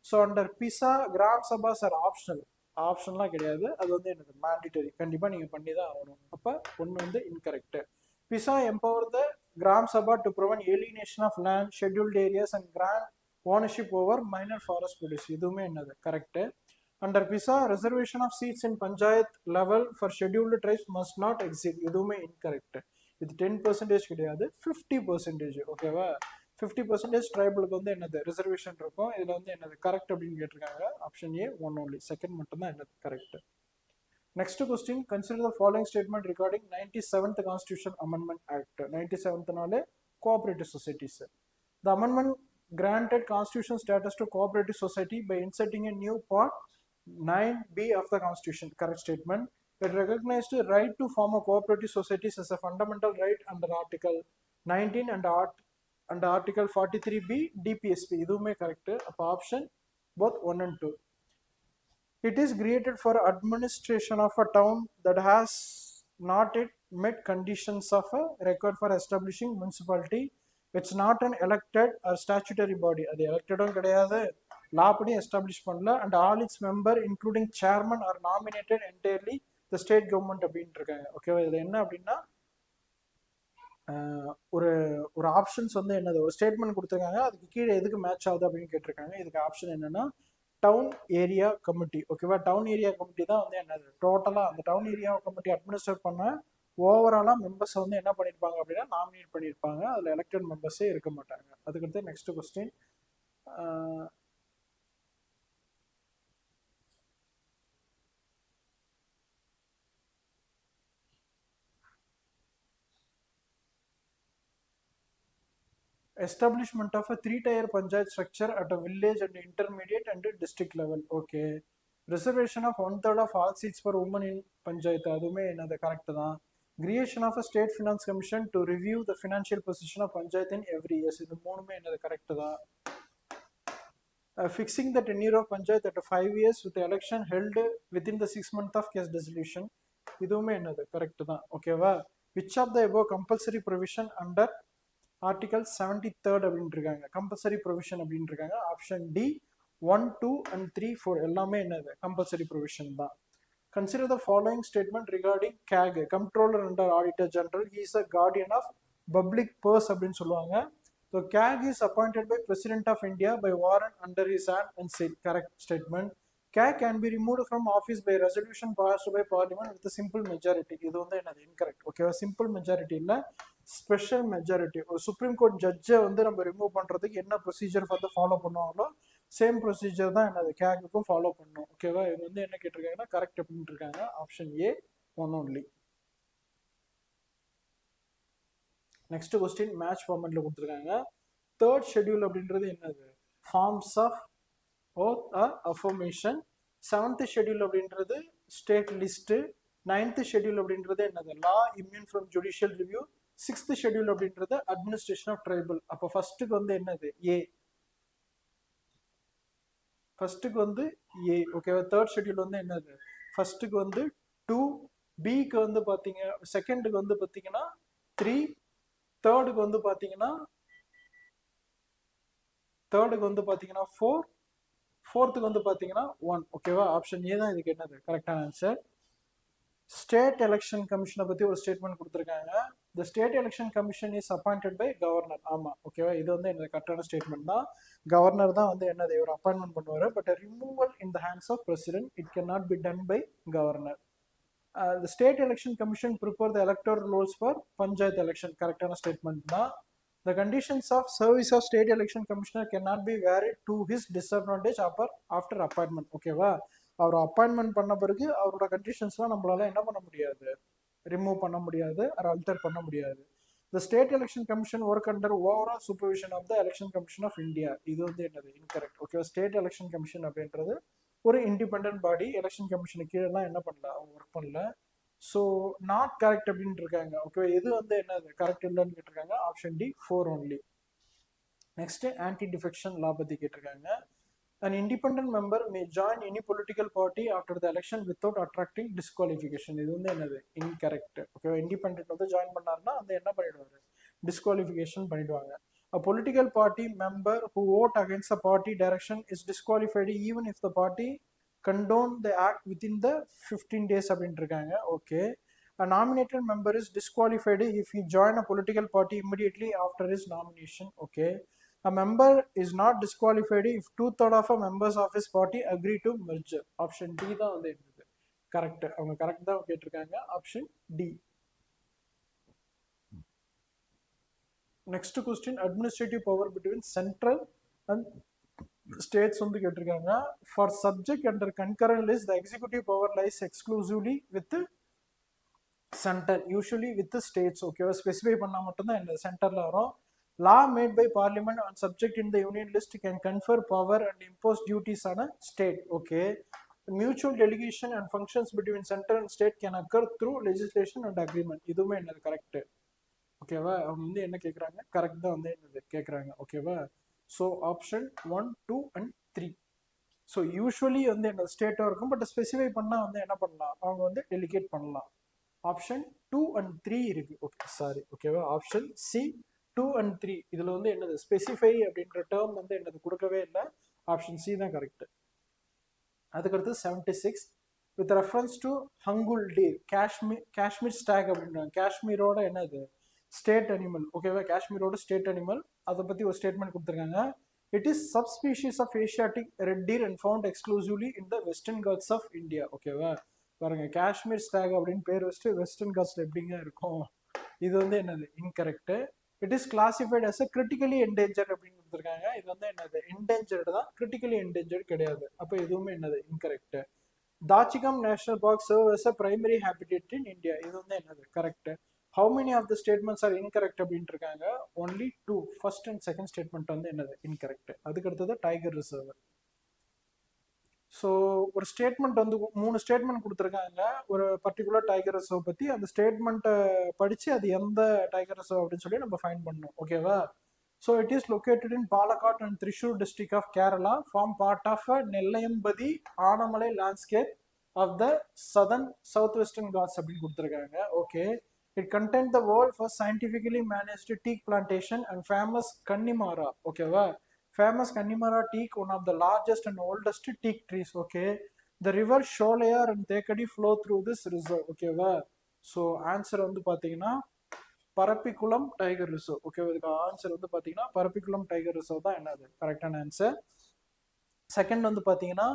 So under PESA Gram சபாஸ் are optional, ஆப்ஷன்லாம் கிடையாது, அது வந்து என்னது மேண்டிட்டரி, கண்டிப்பாக நீங்கள் பண்ணி தான் ஆகணும். அப்போ ஒன்று வந்து incorrect. PESA empower the Gram Sabha to prevent alienation of land, scheduled areas and grant ownership over minor forest produce, இதுவுமே என்னது correct. Under PESA reservation of seats in panchayat level for scheduled tribes must not exist, இதுவுமே incorrect. இது 10% கிடையாது, 50%. ஓகேவா, 50% ட்ரைபலுக்கு வந்து என்னது reservation இருக்கும். இதில் வந்து என்னது கரெக்ட் அப்படின்னு கேட்டிருக்காங்க. Option A one only, second மட்டும் தான் என்னது correct. Next question, consider the following statement regarding 97th constitution amendment act. 97th cooperative societies. The amendment granted constitutional status to cooperative society by inserting a new part 9b of the constitution. Correct statement. It recognized the right to form a cooperative societies as a fundamental right under article 19 and article 43b DPSP. இதுவுமே correct. அப்போ option both 1 and 2. It is created for administration of a town that has not yet met conditions of a record for establishing municipality. It's not an elected or statutory body. அது எலெக்டடும் கிடையாது, லா படி எஸ்டாப்ளிஷ் பண்ணல. And all its member including chairman are nominated entirely the state government அப்படின்ட்டு இருக்காங்க. ஓகேவா, இதில் என்ன அப்படின்னா ஒரு ஒரு ஆப்ஷன்ஸ் வந்து என்னது, ஒரு ஸ்டேட்மெண்ட் கொடுத்துருக்காங்க, அதுக்கு கீழே எதுக்கு மேட்ச் ஆகுது அப்படின்னு கேட்டிருக்காங்க. இதுக்கு ஆப்ஷன் என்னன்னா டவுன் ஏரியா கமிட்டி. ஓகேவா, டவுன் ஏரியா கமிட்டி தான் வந்து என்னது டோட்டலாக அந்த டவுன் ஏரியா கமிட்டி அட்மினிஸ்ட்ரேட் பண்ண ஓவராலாக மெம்பர்ஸ் வந்து என்ன பண்ணியிருப்பாங்க அப்படின்னா நாமினேட் பண்ணியிருப்பாங்க. அதில் எலெக்டட் மெம்பர்ஸே இருக்க மாட்டாங்க. அதுக்கடுத்து next question, establishment of a 3-tier panchayat structure at a village and intermediate and district level. Okay, reservation of 1/3 of all seats for women in panchayat, அதுவுமே என்னது கரெக்ட் தான். Creation of a state finance commission to review the financial position of panchayat in every year, இது மூணுமே என்னது correct தான். Fixing the tenure of panchayat at 5 years with the election held within the 6 months of case dissolution, இதுவுமே என்னது correct தான். ஓகேவா, which of the above compulsory provision under article 73 அப்படின்னு இருக்காங்க, கம்பல்சரி ப்ரொவிஷன் அப்படின்னு இருக்காங்க. ஆப்ஷன் டி 1, 2 and 3, 4 எல்லாமே என்னது கம்பல்சரி ப்ரொவிஷன் தான். Consider the following statement regarding CAG, controller and auditor general, he is a guardian of public purse அப்படின்னு சொல்லுவாங்க. So CAG is appointed by president of India by warrant under his hand and seal. Correct statement. CAG can be removed from office by resolution passed by parliament with a simple majority. இது வந்து என்னது incorrect. ஓகேவா, simple majority இல்லை, special majority. ஒரு supreme court ஜட்ஜை வந்து நம்ம remove பண்ணுறதுக்கு என்ன ப்ரொசீஜர் வந்து ஃபாலோ பண்ணுவாங்களோ சேம் ப்ரொசீஜர் தான் என்னது கேக்குக்கும் ஃபாலோ பண்ணணும். ஓகேவா, இது வந்து என்ன கேட்டிருக்காங்கன்னா கரெக்ட் அப்படின்ட்டு இருக்காங்க. Option A one only. Next question match ஃபார்மெட்ல கொடுத்துருக்காங்க. தேர்ட் ஷெட்யூல் அப்படின்றது என்னது forms of oath affirmation. 7th schedule அப்படின்றது ஸ்டேட் லிஸ்ட். 9th ஷெட்யூல் அப்படின்றது என்னது law immune from judicial review. 6th schedule அப்படின்றது அட்மினிஸ்ட்ரேஷன் ஆஃப் ட்ரைபல். அப்போ ஃபர்ஸ்ட்டுக்கு வந்து என்னது ஏ, ஃபர்ஸ்ட்டுக்கு வந்து ஏ. ஓகேவா, தேர்ட் ஷெட்யூல் வந்து என்னது ஃபர்ஸ்ட்டுக்கு வந்து 2, பிக்கு வந்து பார்த்தீங்க, செகண்டுக்கு வந்து பார்த்தீங்கன்னா 3, தேர்டுக்கு வந்து பார்த்தீங்கன்னா 4, ஃபோர்த்துக்கு வந்து பார்த்தீங்கன்னா 1. ஓகேவா, ஆப்ஷன் ஏ தான் இதுக்கு என்னது கரெக்டான ஆன்சர். ஸ்டேட் எலெக்ஷன் கமிஷனை பற்றி ஒரு ஸ்டேட்மெண்ட் கொடுத்துருக்காங்க. The state election commission is appointed by governor. ஆமாம், ஓகேவா, இது வந்து என்னது கரெக்டான ஸ்டேட்மெண்ட் தான். கவர்னர் தான் வந்து என்னது ஒரு அப்பாயின்மெண்ட் பண்ணுவார். But removal in the hands of president, it can not be done by governor. The state election commission prepare the electoral rules for panchayat election. கரெக்டான ஸ்டேட்மெண்ட் தான். The conditions of service of state election commissioner cannot be varied to his disadvantage after appointment. ஓகேவா, அவர் appointment பண்ண பிறகு அவரோட கண்டிஷன்ஸ்லாம் நம்மளால என்ன பண்ண முடியாது, ரிமூவ் பண்ண முடியாது, அல்டர் பண்ண முடியாது. The state election commission work under overall supervision of the election commission of India. இது வந்து என்னது இன்கரெக்ட். ஓகேவா, ஸ்டேட் எலெக்ஷன் கமிஷன் அப்படின்றது ஒரு இண்டிபெண்டன்ட் பாடி. எலெக்ஷன் கமிஷனுக்கு கீழெல்லாம் என்ன பண்ணல, அவங்க ஒர்க் பண்ணல. ஸோ நாட் கரெக்ட் அப்படின்ட்டு இருக்காங்க. ஓகே, எது வந்து என்னது கரெக்ட் இல்லைன்னு கேட்டிருக்காங்க. Option D 4 only. Next anti defection law பற்றி கேட்டிருக்காங்க. An independent member may join any political party after the election without attracting disqualification. இது வந்து என்னது incorrect. ஓகே, independent வந்து ஜாயின் பண்ணாருன்னா அந்த என்ன பண்ணிடுவாரு, disqualification பண்ணிடுவாங்க. A political party member who vote against the party direction is disqualified even if the party condone the act within the 15 days அப்படின்ட்டு இருக்காங்க. Okay, a nominated member is disqualified if he join a political party immediately after his nomination. Okay, a member is not disqualified if 2/3 of members of his party agree to merge. Option D தான் வந்து இருக்குது correct. அவங்க correct தான் கேட்டிருக்காங்க, option D. Next question, administrative power between central and states வந்து கேட்டிருக்காங்க. For subject under concurrent list the executive power lies exclusively with centre, usually with states. ஓகேவா, specify பண்ணால் மட்டும்தான் இந்த சென்டரில் வரும். Law made by parliament on subject in the union list can confer power and impose duties on a state. Okay, mutual delegation and functions between center and state can occur through legislation and agreement. இதுவுமே என்னது correct. ஓகேவா, அவங்க வந்து என்ன கேட்குறாங்க, correct தான் வந்து என்னது கேட்குறாங்க. ஓகேவா, so option 1, 2 and 3. So usually வந்து என்ன ஸ்டேட்டாக இருக்கும், பட் ஸ்பெசிஃபை பண்ணால் வந்து என்ன பண்ணலாம், அவங்க வந்து டெலிகேட் பண்ணலாம். ஆப்ஷன் 2 and 3 இருக்கு. Okay, sorry. ஓகேவா, ஆப்ஷன் சி 2 and 3 இதுல வந்து என்னது ஸ்பெசிஃபை அப்படின்ற டேர்ம் வந்து என்னது கொடுக்கவே இல்லை. ஆப்ஷன் சி தான் கரெக்ட். அதுக்கடுத்து 76, with reference to hangul deer, Kashmir stag அப்படின்றாங்க. காஷ்மீரோட என்னது ஸ்டேட் அனிமல். ஓகேவா, காஷ்மீரோட ஸ்டேட் அனிமல், அதை பத்தி ஒரு ஸ்டேட்மெண்ட் கொடுத்துருக்காங்க. It is subspecies of Asiatic red deer and found exclusively in the Western Ghats of India. ஓகேவா, பாருங்க, காஷ்மீர் ஸ்டாக் அப்படின்னு பேர் வச்சுட்டு வெஸ்டர்ன் காட்ஸ்ல எப்படிங்க இருக்கும், இது வந்து என்னது incorrect. It is classified as a critically endangered அப்படின்னு கொடுத்துருக்காங்க. இது வந்து என்னது என்டேஞ்சர்டு தான், கிரிட்டிக்கலி என்டேஞ்சர்ட் கிடையாது. அப்போ இதுவுமே என்னது incorrect. Dachigam national park serve as a primary habitat in India. இது வந்து என்னது correct. How many of the statements are incorrect அப்படின்ட்டு இருக்காங்க. Only 2, first and second statement வந்து என்னது இன்கரெக்ட். அதுக்கு அடுத்தது டைகர் ரிசர்வ். ஸோ ஒரு ஸ்டேட்மெண்ட் வந்து 3 ஸ்டேட்மெண்ட் கொடுத்துருக்காங்க ஒரு பர்டிகுலர் டைகர் ரிசர்வ் பற்றி. அந்த ஸ்டேட்மெண்ட்டை படித்து அது எந்த டைகர் ரிசர்வ் அப்படின்னு சொல்லி நம்ம ஃபைண்ட் பண்ணணும். ஓகேவா, so it is located in Palakkad and Thrissur district of Kerala, form part of a Nelliyampathy Anamalai landscape of the South Western Ghats அப்படின்னு கொடுத்துருக்காங்க. Okay, it contained the world first scientifically managed teak plantation and famous Kannimara. ஓகேவா, famous Kannimara teak, one of the largest and oldest teak trees. Okay, the river Sholaya and Thekadi flow through this reserve. Okay va, so answer வந்து பாத்தீங்கன்னா Parappikulam tiger reserve. Okay, இதுக்கு answer வந்து பாத்தீங்கன்னா Parappikulam tiger reserve தான் என்னது கரெக்டான answer. Second வந்து பாத்தீங்கன்னா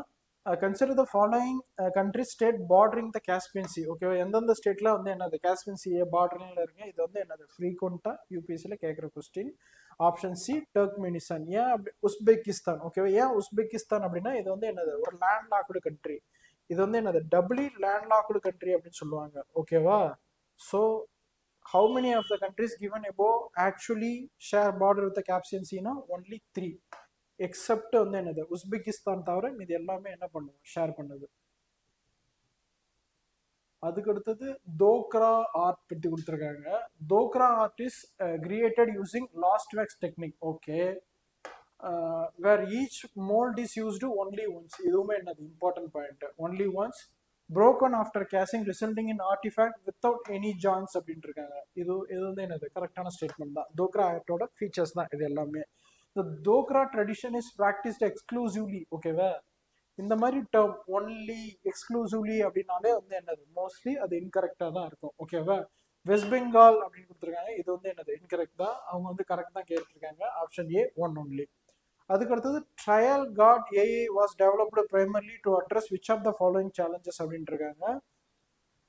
consider the following country state bordering the Caspian C. ஓகேவா, எந்தெந்த ஸ்டேட்ல வந்து என்னது காஸ்பியன் சி பார்டரிங்ல இருக்கு. இது வந்து என்னது ஃப்ரீக்வெண்டா யூபிஎஸ்சியில் கேட்குற கொஸ்டின். Option C Turkmenistan. ஏன் அப்படி உஸ்பெகிஸ்தான். ஓகேவா, ஏன் உஸ்பெகிஸ்தான் அப்படின்னா இது வந்து என்னது ஒரு லேண்ட் லாக்டு கண்ட்ரி. இது வந்து என்னது டபுளி லேண்ட் லாக்டு கண்ட்ரி அப்படின்னு சொல்லுவாங்க. ஓகேவா, so how many of the countries given above actually share border with Caspian sea only 3, except வந்து என்னது உஸ்பெகிஸ்தான் தவிர இது எல்லாமே என்ன பண்ணுவோம் ஷேர் பண்ணுது. அதுக்கு அடுத்தது தோக்ரா ஆர்ட் பற்றி கொடுத்துருக்காங்க. Dhokra art is created using lost wax technique. Okay, where each mould is used only once. இதுவுமே என்னது important point. Only once, broken after casting resulting in artifact without any joints அப்படின்ட்டு இருக்காங்க. இது வந்து என்னது கரெக்டான ஸ்டேட்மெண்ட் தான். தோக்ரா ஆர்ட்டோட ஃபீச்சர்ஸ் தான் இது எல்லாமே. The Dokra tradition is practiced exclusively. ஓகேவா, இந்த மாதிரி டேர்ம் ஒன்லி எக்ஸ்க்ளூசிவ்லி அப்படின்னாலே வந்து என்னது மோஸ்ட்லி அது இன்கரெக்டாக தான் இருக்கும். ஓகேவா, வெஸ்ட் பெங்கால் அப்படின்னு கொடுத்துருக்காங்க. இது வந்து என்னது இன்கரெக்ட் தான். அவங்க வந்து கரெக்ட் தான் கேட்டிருக்காங்க. Option A 1 only. அதுக்கு அடுத்தது trail guard AI was developed primarily to address which of the following challenges அப்படின்ட்டு இருக்காங்க.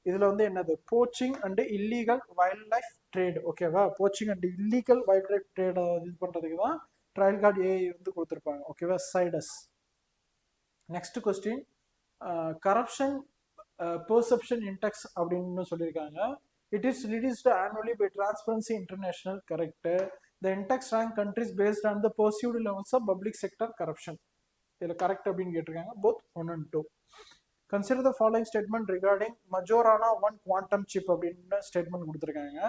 இதுல வந்து என்னது poaching and illegal wildlife trade. ஓகேவா, poaching and illegal wildlife trade இது பண்றதுக்கு தான் ட்ரையல் கார்டு ஏஐ வந்து கொடுத்துருப்பாங்க. ஓகேவா, சைடஸ். Next question, corruption perception index அப்படின்னு சொல்லியிருக்காங்க. It is released annually by Transparency International. Correct. The index rank countries paste on the perceived levels of public sector corruption. இதில் கரெக்ட் அப்படின்னு கேட்டிருக்காங்க. Both 1 and 2. Consider the following statement regarding Majorana 1 quantum chip அப்படின்னு statement கொடுத்துருக்காங்க.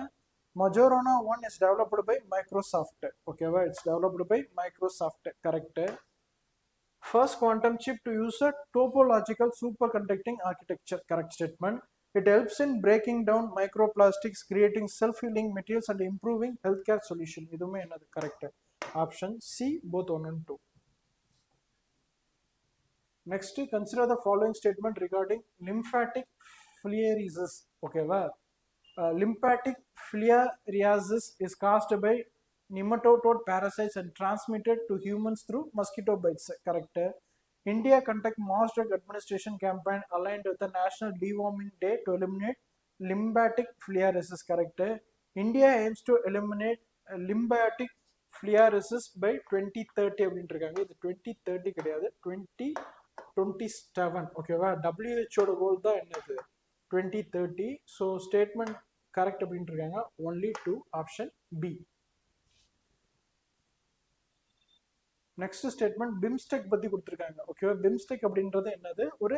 Majorana 1 is developed by Microsoft. Okay, it's developed by Microsoft. Correct. First quantum chip to use a topological superconducting architecture. Correct statement. It helps in breaking down microplastics, creating self-healing materials, and improving healthcare solution. இதுமே என்னது correct. Option C, both 1 and 2. Next, consider the following statement regarding lymphatic filariasis. Okay, well, lymphatic filariasis is caused by nematode parasites and transmitted to humans through mosquito bites. Correct. India conduct mass drug administration campaign aligned with the National Deworming Day to eliminate lymphatic filariasis. Correct. India aims to eliminate lymphatic filariasis by 2030 அப்படின்ட்டு இருக்காங்க. இது 2030 கிடையாது, 2027. ஓகேவா? WHO கோல் தான் என்னது 2030. So statement correct அப்படின்ட்டு இருக்காங்க. Only 2, option B. Next statement BIMSTEC பத்தி கொடுத்துருக்காங்க. ஓகேவா? பிம்ஸ்டெக் அப்படின்றது என்னது? ஒரு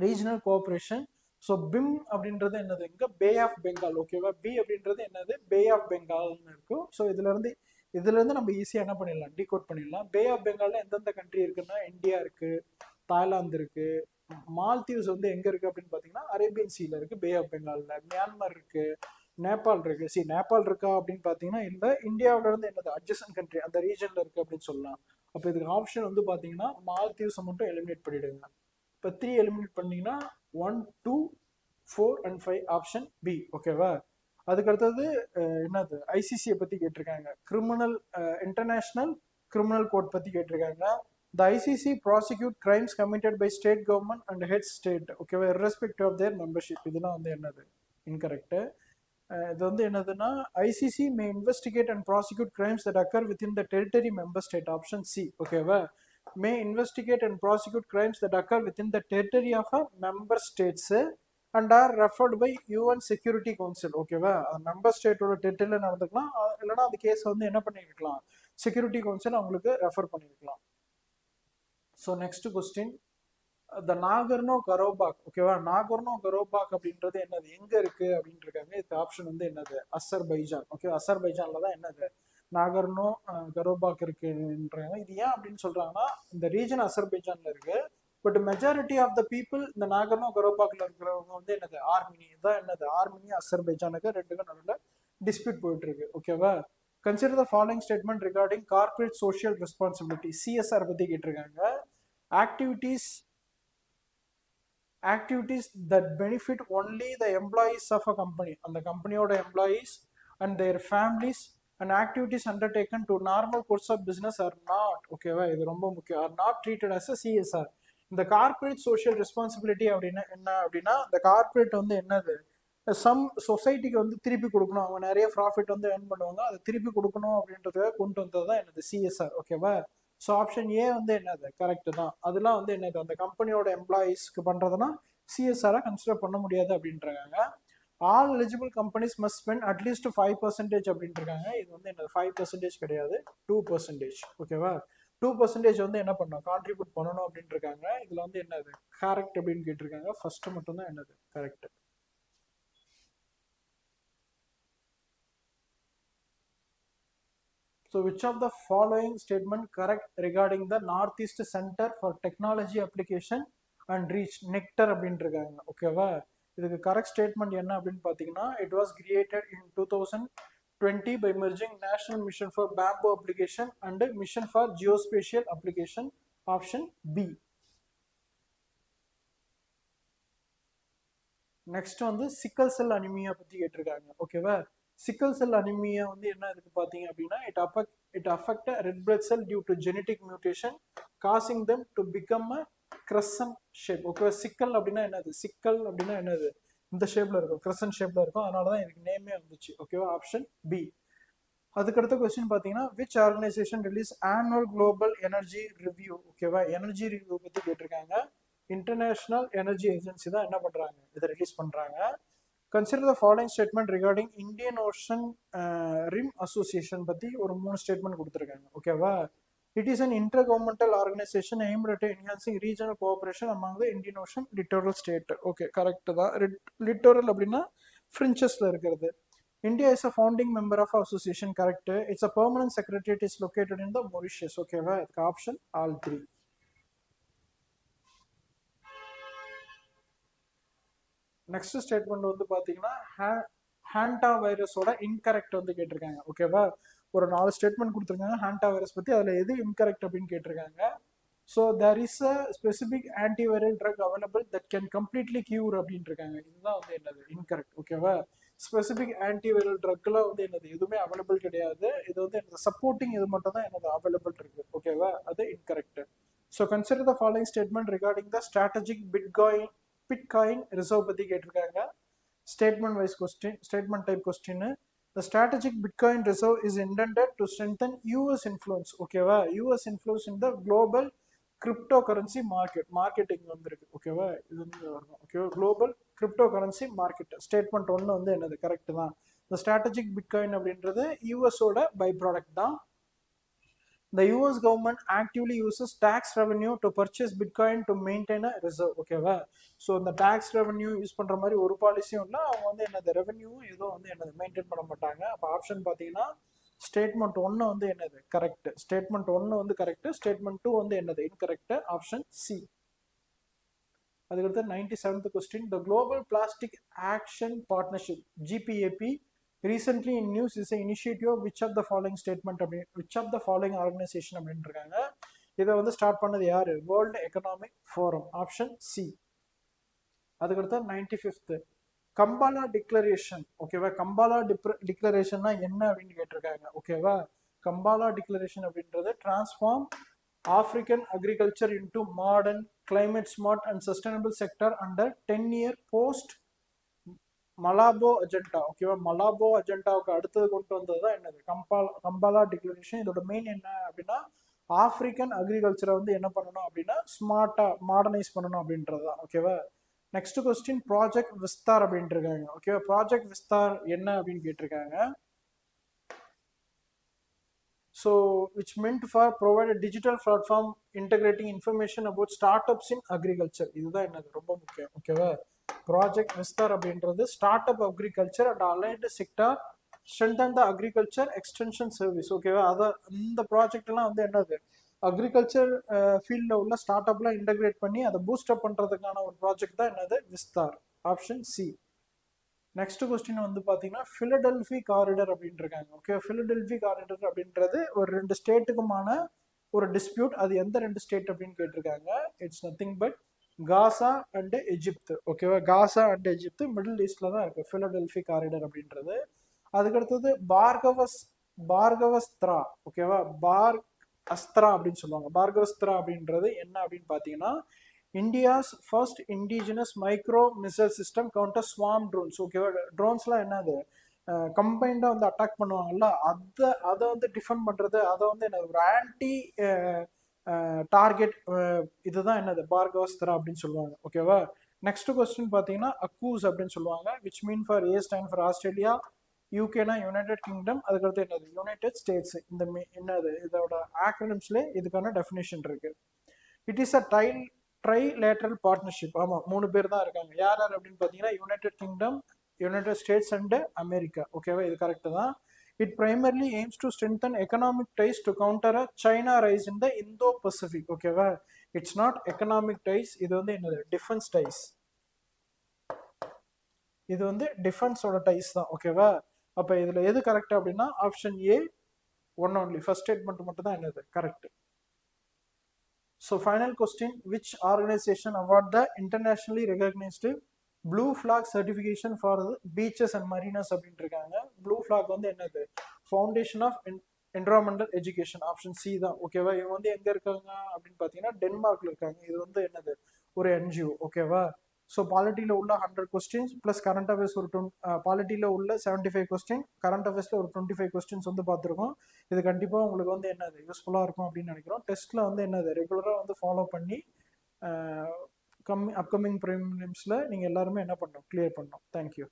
ரீஜனல் கோஆபரேஷன். ஸோ பிம் அப்படின்றது என்னது? இங்க பே ஆஃப் பெங்கால். ஓகேவா? பி அப்படின்றது என்னது? பே ஆஃப் பெங்கால்னு இருக்கும். ஸோ இதுல இருந்து நம்ம ஈஸியா என்ன பண்ணிடலாம்? டீகோட் பண்ணிடலாம். பே ஆஃப் பெங்கால்ல எந்தெந்த கண்ட்ரி இருக்குன்னா இந்தியா இருக்கு, தாய்லாந்து இருக்கு, மால்தீவ்ஸ் வந்து எங்க இருக்கு அப்படின்னு பாத்தீங்கன்னா அரேபியன் சீல இருக்கு, பே ஆஃப் பெங்கால்ல. மியான்மர் இருக்கு, நேபாள் இருக்கு. நேபாள் இருக்கா அப்படின்னு பாத்தீங்கன்னா இல்ல, இந்தியாவில இருந்து என்னது அட்ஜசன்ட் கண்ட்ரி அந்த ரீஜன்ல இருக்கு அப்படின்னு சொல்லலாம். அப்ப இதுக்கு ஆப்ஷன் வந்து பாத்தீங்கன்னா மால்தீவ்ஸ் மட்டும் எலிமினேட் பண்ணிடுங்க. இப்போ 3 எலிமினேட் பண்ணீங்கன்னா 1, 2, 4 and 5, ஆப்ஷன் பி. ஓகேவா? அதுக்கு அடுத்தது என்னது? ஐசிசியை பத்தி கேட்டிருக்காங்க. இன்டர்நேஷனல் கிரிமினல் கோர்ட் பத்தி கேட்டிருக்காங்க. The ICC prosecute crimes committed by state government and head state. ஓகேவா? irrespective of their membership. இதெல்லாம் வந்து என்னது? இன்கரெக்ட். இது வந்து என்னதுன்னா ICC may investigate and prosecute crimes that occur within the territory member state. Option C. ஓகேவா? may investigate and prosecute crimes that occur within the territory of a member states and are referred by UN Security Council. ஓகேவா? Member ஸ்டேட்டோட டெரிட்டரியில நடந்துக்கலாம், இல்லைன்னா அந்த case வந்து என்ன பண்ணிருக்கலாம்? Security council அவங்களுக்கு refer பண்ணிருக்கலாம். So next question, த நாகர்னோ கரோபாக். ஓகேவா? நாகர்னோ கரோபாக் அப்படின்றது என்னது? எங்க இருக்கு அப்படின்னு இருக்காங்க. இதுக்கு ஆப்ஷன் வந்து என்னது? அசர்பைஜான். ஓகே, அசர்பைஜான்ல தான் என்னது நாகர்னோ கரோபாக் இருக்குன்றாங்க. இது ஏன் அப்படின்னு சொல்றாங்கன்னா இந்த ரீஜன் அசர்பைஜான்ல இருக்கு, but majority of the people இந்த நாகர்னோ கரோபாக்ல இருக்கிறவங்க வந்து என்னது ஆர்மினி தான். என்னது ஆர்மினி அசர்பைஜானுக்கு ரெண்டுக்கும் நடுவில் டிஸ்பியூட் போயிட்டு இருக்கு. ஓகேவா? Consider the following statement regarding corporate social responsibility. CSR பத்தி கேட்டிருக்காங்க. activities that benefit only the employees of a company, and the company or employees and their families, and activities undertaken to normal course of business are not, okay va, idu romba mukkiyam, are not treated as a CSR. இந்த corporate social responsibility அப்படின்னா என்ன அப்படின்னா, இந்த corporate வந்து என்னது some சொசைட்டிக்கு வந்து திருப்பி கொடுக்கணும், அவங்க நிறைய ப்ராஃபிட் வந்து ஏர்ன் பண்ணுவாங்க, அதை திருப்பி கொடுக்கணும் அப்படின்றதுக்காக கொண்டு வந்தது தான் என்னது சிஎஸ்ஆர். ஓகேவா? ஸோ ஆப்ஷன் ஏ வந்து என்னது கரெக்ட் தான். அதெல்லாம் வந்து என்னது அந்த கம்பெனியோட எம்ப்ளாயீஸ்க்கு பண்றதுன்னா சிஎஸ்ஆரை கன்சிடர் பண்ண முடியாது அப்படின்றாங்க. All eligible companies must spend at least 5% அப்படின்றாங்க. இது வந்து என்னது 5% கிடையாது, 2%. ஓகேவா? 2% வந்து என்ன பண்ணணும்? கான்ட்ரிபியூட் பண்ணணும் அப்படின்னு இருக்காங்க. இதுல வந்து என்னது கரெக்ட் அப்படின்னு கேட்டிருக்காங்க. ஃபர்ஸ்ட் மட்டும் தான் என்னது correct. So which of the following statement correct regarding the Northeast Center for Technology Application and Reach, NECTAR அப்படின்ட்டு இருக்காங்க. ஓகேவா? இதுக்கு கரெக்ட் ஸ்டேட்மெண்ட் என்ன அப்படின்னு பார்த்தீங்கன்னா, it was created in 2020 by merging National Mission for Bamboo Application and Mission for Geospatial Application. Option B. Next வந்து சிக்கல் cell anaemia பத்தி கேட்டிருக்காங்க. ஓகேவா? சிக்கல் செல் அனிமியா வந்து என்ன இருக்கு பாத்தீங்க அப்படின்னா, it affect a red blood cell due to genetic mutation causing them to become a crescent shape. ஓகேவா? சிக்கல் அப்படின்னா என்னது? சிக்கல் அப்படின்னா என்னது? இந்த ஷேப்ல இருக்கும், கிரசன்ட் ஷேப்ல இருக்கும், அதனாலதான் எனக்கு நேமே வந்துச்சு. ஓகேவா? Option B. அதுக்கடுத்த கொஸ்டின் பாத்தீங்கன்னா, which organization release annual global energy review? ஓகேவா? எனர்ஜி ரிவ்யூ பத்தி கேட்டிருக்காங்க. இன்டர்நேஷனல் எனர்ஜி ஏஜென்சி தான் என்ன பண்றாங்க, இதை ரிலீஸ் பண்றாங்க. Consider the following statement regarding Indian ocean rim association பத்தி ஒரு 3 ஸ்டேட்மெண்ட் கொடுத்துருக்காங்க. ஓகேவா? It is an inter governmental organisation aimed at enhancing regional cooperation among the Indian Ocean littoral state. Okay, correct தான். லிட்டோரல் அப்படின்னா ஃப்ரின்ச்சஸ்ல இருக்கிறது. India is a founding member of association, correct. It's a permanent secretariat is located in the Mauritius, okay va. Option all three. Next statement வந்து பாத்தீங்கன்னா Honda வைரஸோட incorrect வந்து கேட்டிருக்காங்க, ஓகேவா. ஒரு 4 statement கொடுத்துருக்காங்க ஹாண்டா வைரஸ் பத்தி, அதுல எது இன்கரெக்ட் அப்படின்னு கேட்டிருக்காங்க. So there is a specific antiviral drug available that can completely cure அப்படின்னு இருக்காங்க. இதுதான் வந்து என்னது இன்கரெக்ட், ஓகேவா. ஸ்பெசிபிக் ஆன்டிவைரல் ட்ரக்லாம் வந்து என்னது எதுவுமே அவைலபிள் கிடையாது. இது வந்து என்னது சப்போர்ட்டிங் இது மட்டும் தான் என்னது அவைலபிள் இருக்கு, ஓகேவா. அது incorrect. So consider the following statement regarding the strategic Bitcoin reserve பத்தி கேட்டிருக்காங்க. Statement wise question, statement type question. The strategic Bitcoin reserve is intended to strengthen US influence, ஓகேவா. US influence in the global crypto currency marketing வந்துருக்கு, ஓகேவா. இது வந்து வரணும், ஓகேவா. Global crypto currency market. Statement 1 வந்து என்னது கரெக்ட் தான். இந்த ஸ்ட்ராட்டஜிக் பிட்காயின் அப்படின்றது யூஎஸோட பை ப்ராடக்ட் தான். The US government actively uses tax revenue to purchase Bitcoin to maintain a reserve, ஓகேவா. ஸோ இந்த டேக்ஸ் ரெவன்யூ யூஸ் பண்ற மாதிரி ஒரு பாலிசியும் இல்லை. அவங்க வந்து என்னது ரெவன்யூ ஏதோ வந்து என்னது மெயின்டைன் பண்ண மாட்டாங்க. அப்போ ஆப்ஷன் பார்த்தீங்கன்னா ஸ்டேட்மெண்ட் 1 வந்து என்னது கரெக்ட். ஸ்டேட்மெண்ட் 1 வந்து கரெக்ட். ஸ்டேட்மெண்ட் 2 வந்து என்னது இன்கரெக்ட். Option C. அதுக்கடுத்து 97th question. The Global Plastic Action Partnership GPAP recently in news is an initiative of which of the following statement, which of the following organization அப்படின்னு இருக்காங்க. இதை வந்து start பண்ணது யாரு? World economic forum. Option C. அதுக்கடுத்து 95th Kambala declaration, ஓகேவா. கம்பாலா டிக்ளரேஷன்னா என்ன அப்படின்னு கேட்டிருக்காங்க, ஓகேவா. கம்பாலா டிக்ளரேஷன் அப்படின்றது transform African agriculture into modern climate smart and sustainable sector under 10-year post Malabo agenda, ஓகேவா. மலாபோ அஜெண்டாவுக்கு அடுத்தது கொண்டு வந்தது தான் என்னது கம்பாலா டிக்ளரேஷன். இதோட மெயின் என்ன அப்படின்னா ஆப்பிரிக்கன் அக்ரிகல்ச்சரை வந்து என்ன பண்ணணும் அப்படின்னா ஸ்மார்ட்டா மாடர்னைஸ் பண்ணணும் அப்படின்றது தான், ஓகேவா. நெக்ஸ்ட் கொஸ்டின் ப்ராஜெக்ட் விஸ்தார் அப்படின்ட்டு இருக்காங்க, ஓகேவா. ப்ராஜெக்ட் விஸ்தார் என்ன அப்படின்னு கேட்டிருக்காங்க. So which meant for provide digital platform integrating information about start ups in agriculture. இதுதான் என்னது ரொம்ப முக்கியம், ஓகேவா. ப்ராஜெக்ட் விஸ்தார் அப்படின்றது start up agriculture and allied sector strengthen the agriculture extension service, ஓகேவா. அதை இந்த ப்ராஜெக்ட் எல்லாம் வந்து என்னது அக்ரிகல்ச்சர் ஃபீல்டில் உள்ள ஸ்டார்ட் அப்லாம் இன்டகிரேட் பண்ணி அதை பூஸ்டப் பண்ணுறதுக்கான ஒரு ப்ராஜெக்ட் தான் என்னது Vistaar. Option C. Next question வந்து பார்த்தீங்கன்னா ஃபிலடெல்ஃபி காரிடர் அப்படின்ட்டு இருக்காங்க, ஓகே. ஃபிலடெல்ஃபி காரிடர் அப்படின்றது ஒரு 2 ஸ்டேட்டுக்குமான ஒரு டிஸ்பியூட். அது எந்த 2 ஸ்டேட் அப்படின்னு கேட்டிருக்காங்க. It's nothing but Gaza and Egypt, ஓகேவா. காசா அண்ட் எஜிப்து மிடில் ஈஸ்ட்ல தான் இருக்கு ஃபிலடெல்ஃபி காரிடர் அப்படின்றது. அதுக்கடுத்தது பார்கவஸ்திரா, ஓகேவா. அஸ்திரா அப்படின்னு சொல்லுவாங்க. பார்கவஸ்திரா அப்படின்றது என்ன அப்படின்னு பார்த்தீங்கன்னா India's first indigenous micro missile system counter swarm drones, ஓகேவா. ட்ரோன்ஸ்லாம் என்னது கம்பைண்டாக வந்து அட்டாக் பண்ணுவாங்கல்ல, அதை வந்து டிஃபெண்ட் பண்ணுறது, அதை வந்து என்ன ஒரு ஆன்டி டார்கெட் இதுதான் என்னது பார்கவஸ்திரா அப்படின்னு சொல்லுவாங்க, ஓகேவா. நெக்ஸ்ட் கொஸ்டின் பார்த்தீங்கன்னா அக்கூஸ் அப்படின்னு சொல்லுவாங்க. Which mean for A stand for Australia, யூகேனா யுனைடெட் கிங்டம், அதுக்கடுத்து என்னது யுனைடெட் ஸ்டேட்ஸ். இந்த என்னது இதோட ஆக்ரனிம்ஸ்ல இதுக்கான டெஃபினேஷன் இருக்கு. It is a trilateral partnership. ஆமாம் 3 பேர் தான் இருக்காங்க. யார் யார் அப்படின்னு பார்த்தீங்கன்னா United kingdom, United states and America, ஓகேவா. இது கரெக்டு தான். It primarily aims to strengthen economic ties to counter a China rise in the Indo-Pacific, ஓகேவா. It's not economic ties. இது வந்து என்னது டிஃபென்ஸ் டைஸ். இது வந்து டிஃபென்ஸோட டைஸ் தான், ஓகேவா. அப்போ இதில் எது கரெக்ட் அப்படின்னா option A one only, first statement மட்டும் தான் என்னது correct. So final question. Which organisation award the internationally recognised blue flag certification for beaches and marinas அப்படின்ட்டு இருக்காங்க. ப்ளூ ஃபிளாக் வந்து என்னது Foundation of Environmental Education. Option C தான், ஓகேவா. இவங்க வந்து எங்கே இருக்காங்க அப்படின்னு பார்த்தீங்கன்னா டென்மார்க்ல இருக்காங்க. இது வந்து என்னது ஒரு என்ஜிஓ, ஓகேவா. ஸோ பாலிட்டியில் உள்ள 100 கொஸ்டின்ஸ் ப்ளஸ் கரண்ட் அஃபேர்ஸ் ஒரு பாலிட்டியில் உள்ள 75 கொஸ்டின், கரண்ட் அஃபேர்ஸில் ஒரு 25 கொஸ்டின்ஸ் வந்து பார்த்துருக்கோம். இது கண்டிப்பாக உங்களுக்கு வந்து என்னது யூஸ்ஃபுல்லாக இருக்கும் அப்படின்னு நினைக்கிறோம். டெஸ்ட்டில் வந்து என்னது ரெகுலராக வந்து ஃபாலோ பண்ணி அப்கமிங் ப்ரிலிம்ஸில் நீங்கள் எல்லாருமே என்ன பண்ணணும் கிளியர் பண்ணணும். தேங்க்யூ.